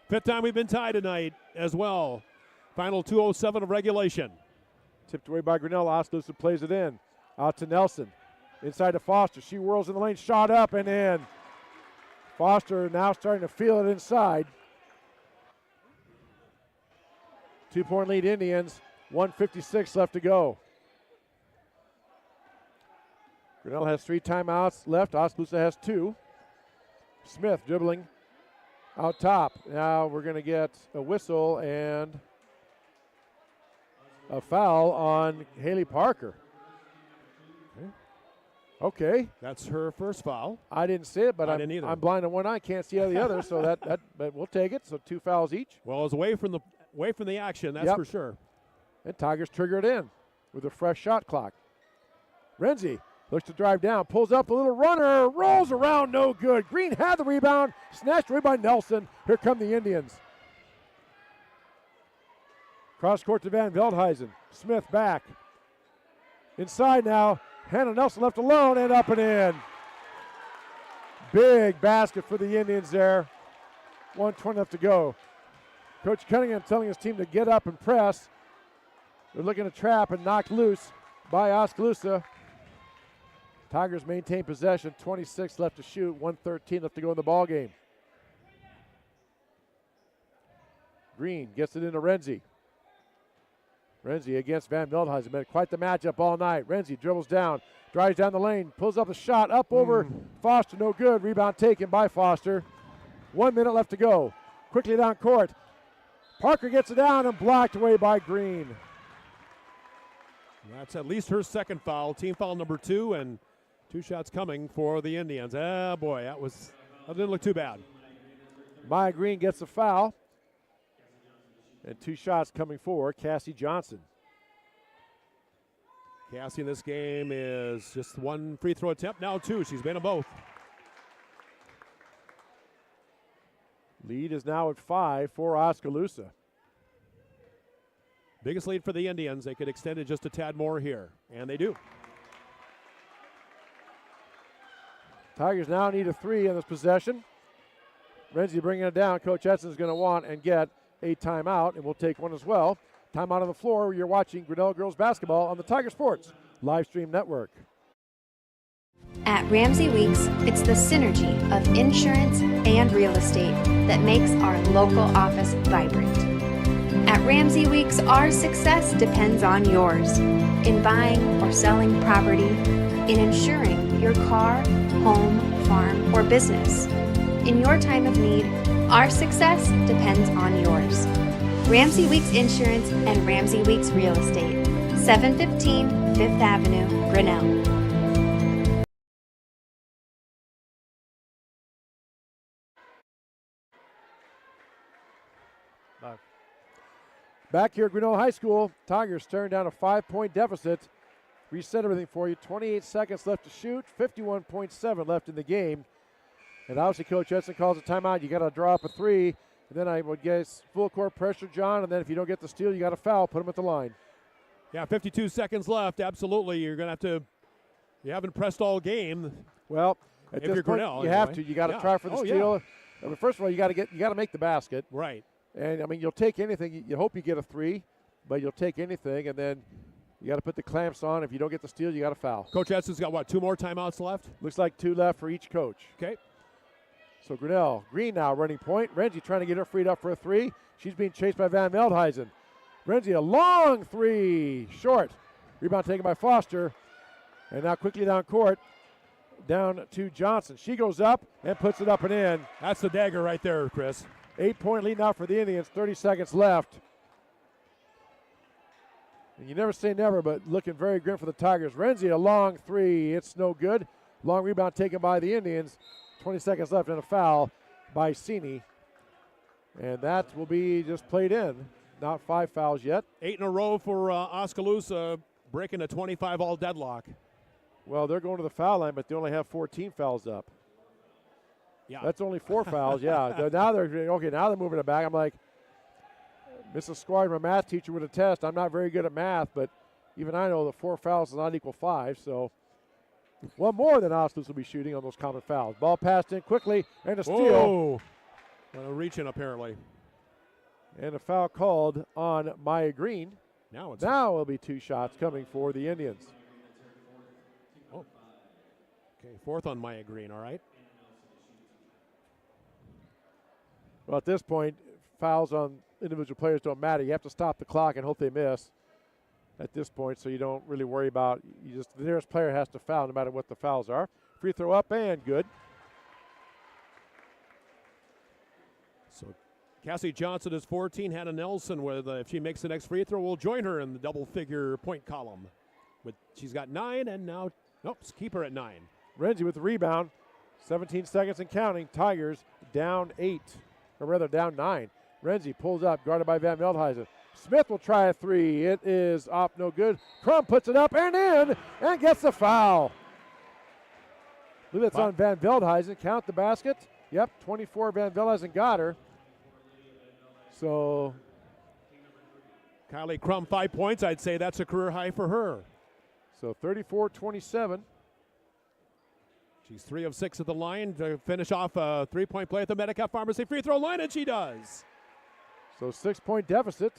Speaker 15: Fifth time we've been tied tonight as well. Final 2:07 of regulation.
Speaker 14: Tipped away by Grinnell. Oskaloosa plays it in. Out to Nelson. Inside to Foster. She whirls in the lane, shot up and in. Foster now starting to feel it inside. 2-point lead Indians. 1:56 left to go. Grinnell has 3 timeouts left. Oskaloosa has 2. Smith dribbling out top. Now we're going to get a whistle and a foul on Haley Parker. Okay.
Speaker 15: That's her first foul.
Speaker 14: I didn't see it, but
Speaker 15: I didn't either.
Speaker 14: I'm blind in one eye, can't see out of the other, so but we'll take it. So 2 fouls each.
Speaker 15: Well, it's away from the action, that's for sure.
Speaker 14: And Tigers trigger it in. with a fresh shot clock. Renzi looks to drive down, pulls up a little runner, rolls around, no good. Green had the rebound, snatched away by Nelson. Here come the Indians. Cross court to Van Veldhuizen. Smith back. Inside now. Hannah Nelson left alone and up and in. Big basket for the Indians there. 1:20 left to go. Coach Cunningham telling his team to get up and press. They're looking to trap and knocked loose by Oskaloosa. Tigers maintain possession. 26 left to shoot. 1:13 left to go in the ball game. Green gets it into Renzi. Renzi against Van Veldhuizen. Been quite the matchup all night. Renzi dribbles down, drives down the lane, pulls up the shot, up over Foster, no good. Rebound taken by Foster. 1 minute left to go. Quickly down court. Parker gets it down and blocked away by Green.
Speaker 15: That's at least her second foul, team foul number 2, and 2 shots coming for the Indians. Ah, boy, that didn't look too bad.
Speaker 14: Maya Green gets a foul. And 2 shots coming for Cassie Johnson.
Speaker 15: Cassie in this game is just 1 free throw attempt, now 2. She's been in both.
Speaker 14: Lead is now at 5 for Oskaloosa.
Speaker 15: Biggest lead for the Indians. They could extend it just a tad more here, and they do.
Speaker 14: Tigers now need a 3 in this possession. Renzi bringing it down. Coach Edson is going to want and get a timeout, and we'll take one as well. Timeout on the floor. You're watching Grinnell Girls Basketball on the Tiger Sports Live Stream Network.
Speaker 5: At Ramsey Weeks, it's the synergy of insurance and real estate that makes our local office vibrant. At Ramsey Weeks, our success depends on yours in buying or selling property, in insuring your car, home, farm, or business. In your time of need, our success depends on yours. Ramsey Weeks Insurance and Ramsey Weeks Real Estate, 715 5th Avenue, Grinnell.
Speaker 14: Back here at Grinnell High School, Tigers staring down a 5-point deficit. Reset everything for you. 28 seconds left to shoot, 51.7 left in the game. And obviously Coach Edson calls a timeout. You got to draw up a 3. And then I would guess full court pressure, John. And then if you don't get the steal, you got to foul. Put him at the line.
Speaker 15: Yeah, 52 seconds left. Absolutely. You're going to have to, you haven't pressed all game.
Speaker 14: Well, at
Speaker 15: if
Speaker 14: this
Speaker 15: you're
Speaker 14: point,
Speaker 15: Grinnell,
Speaker 14: you have to. You got to try for the steal. Yeah. I mean, first of all, you got to make the basket.
Speaker 15: Right.
Speaker 14: And I mean, you'll take anything. You hope you get a 3, but you'll take anything. And then you got to put the clamps on. If you don't get the steal, you got to foul.
Speaker 15: Coach Edson's got what, 2 more timeouts left?
Speaker 14: Looks like 2 left for each coach.
Speaker 15: Okay.
Speaker 14: So Grinnell, Green now running point. Renzi trying to get her freed up for a 3. She's being chased by Van Veldhuizen. Renzi, a long 3, short. Rebound taken by Foster. And now quickly down court, down to Johnson. She goes up and puts it up and in.
Speaker 15: That's the dagger right there, Chris.
Speaker 14: 8-point lead now for the Indians, 30 seconds left. And you never say never, but looking very grim for the Tigers. Renzi, a long 3, it's no good. Long rebound taken by the Indians. 20 seconds left and a foul by Cini. And that will be just played in. Not 5 fouls yet.
Speaker 15: 8 in a row for Oskaloosa, breaking a 25-all deadlock.
Speaker 14: Well, they're going to the foul line, but they only have 14 fouls up.
Speaker 15: Yeah.
Speaker 14: That's only 4 fouls, yeah. Now they're moving it back. I'm like, Mrs. Squire, my math teacher, would attest. I'm not very good at math, but even I know that 4 fouls does not equal 5, so one more than Oskaloosa will be shooting on those common fouls. Ball passed in quickly, and a steal.
Speaker 15: Whoa. Well, reaching apparently.
Speaker 14: And a foul called on Maya Green.
Speaker 15: Now
Speaker 14: it'll be 2 shots coming for the Indians.
Speaker 15: Oh. Okay, 4th on Maya Green, all right.
Speaker 14: Well, at this point, fouls on individual players don't matter. You have to stop the clock and hope they miss at this point, so you don't really worry about, the nearest player has to foul no matter what the fouls are. Free throw up and good.
Speaker 15: So Cassie Johnson is 14. Hannah Nelson, with if she makes the next free throw, will join her in the double-figure point column. She's got 9, and now, keep her at 9.
Speaker 14: Renzi with the rebound. 17 seconds and counting. Tigers down 8, or rather down 9. Renzi pulls up, guarded by Van Veldhuizen. Smith will try a three. It is off, no good. Crum puts it up and in and gets the foul. I believe that's on Van Veldhuizen. Count the basket. Yep, 24. Van Veldhuizen got her. So
Speaker 15: Kylie Crum, 5 points. I'd say that's a career high for her.
Speaker 14: So 34-27.
Speaker 15: She's 3 of 6 at the line to finish off a 3-point play at the Medicap Pharmacy free throw line, and she does.
Speaker 14: So 6-point deficit.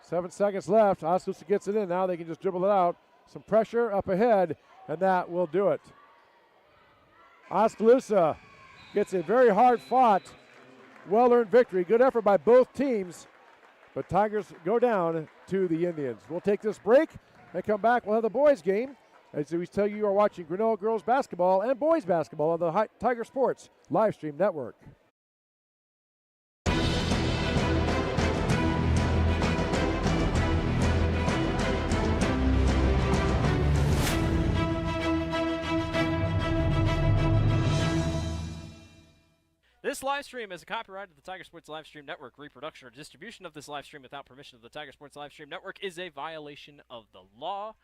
Speaker 14: 7 seconds left. Oskaloosa gets it in. Now they can just dribble it out. Some pressure up ahead, and that will do it. Oskaloosa gets a very hard-fought, well-earned victory. Good effort by both teams, but Tigers go down to the Indians. We'll take this break and come back. We'll have the boys' game. As we tell you are watching Grinnell girls basketball and boys basketball on the Tiger Sports live stream network.
Speaker 1: This live stream is a copyright of the Tiger Sports Live Stream Network. Reproduction or distribution of this live stream without permission of the Tiger Sports Live Stream Network is a violation of the law.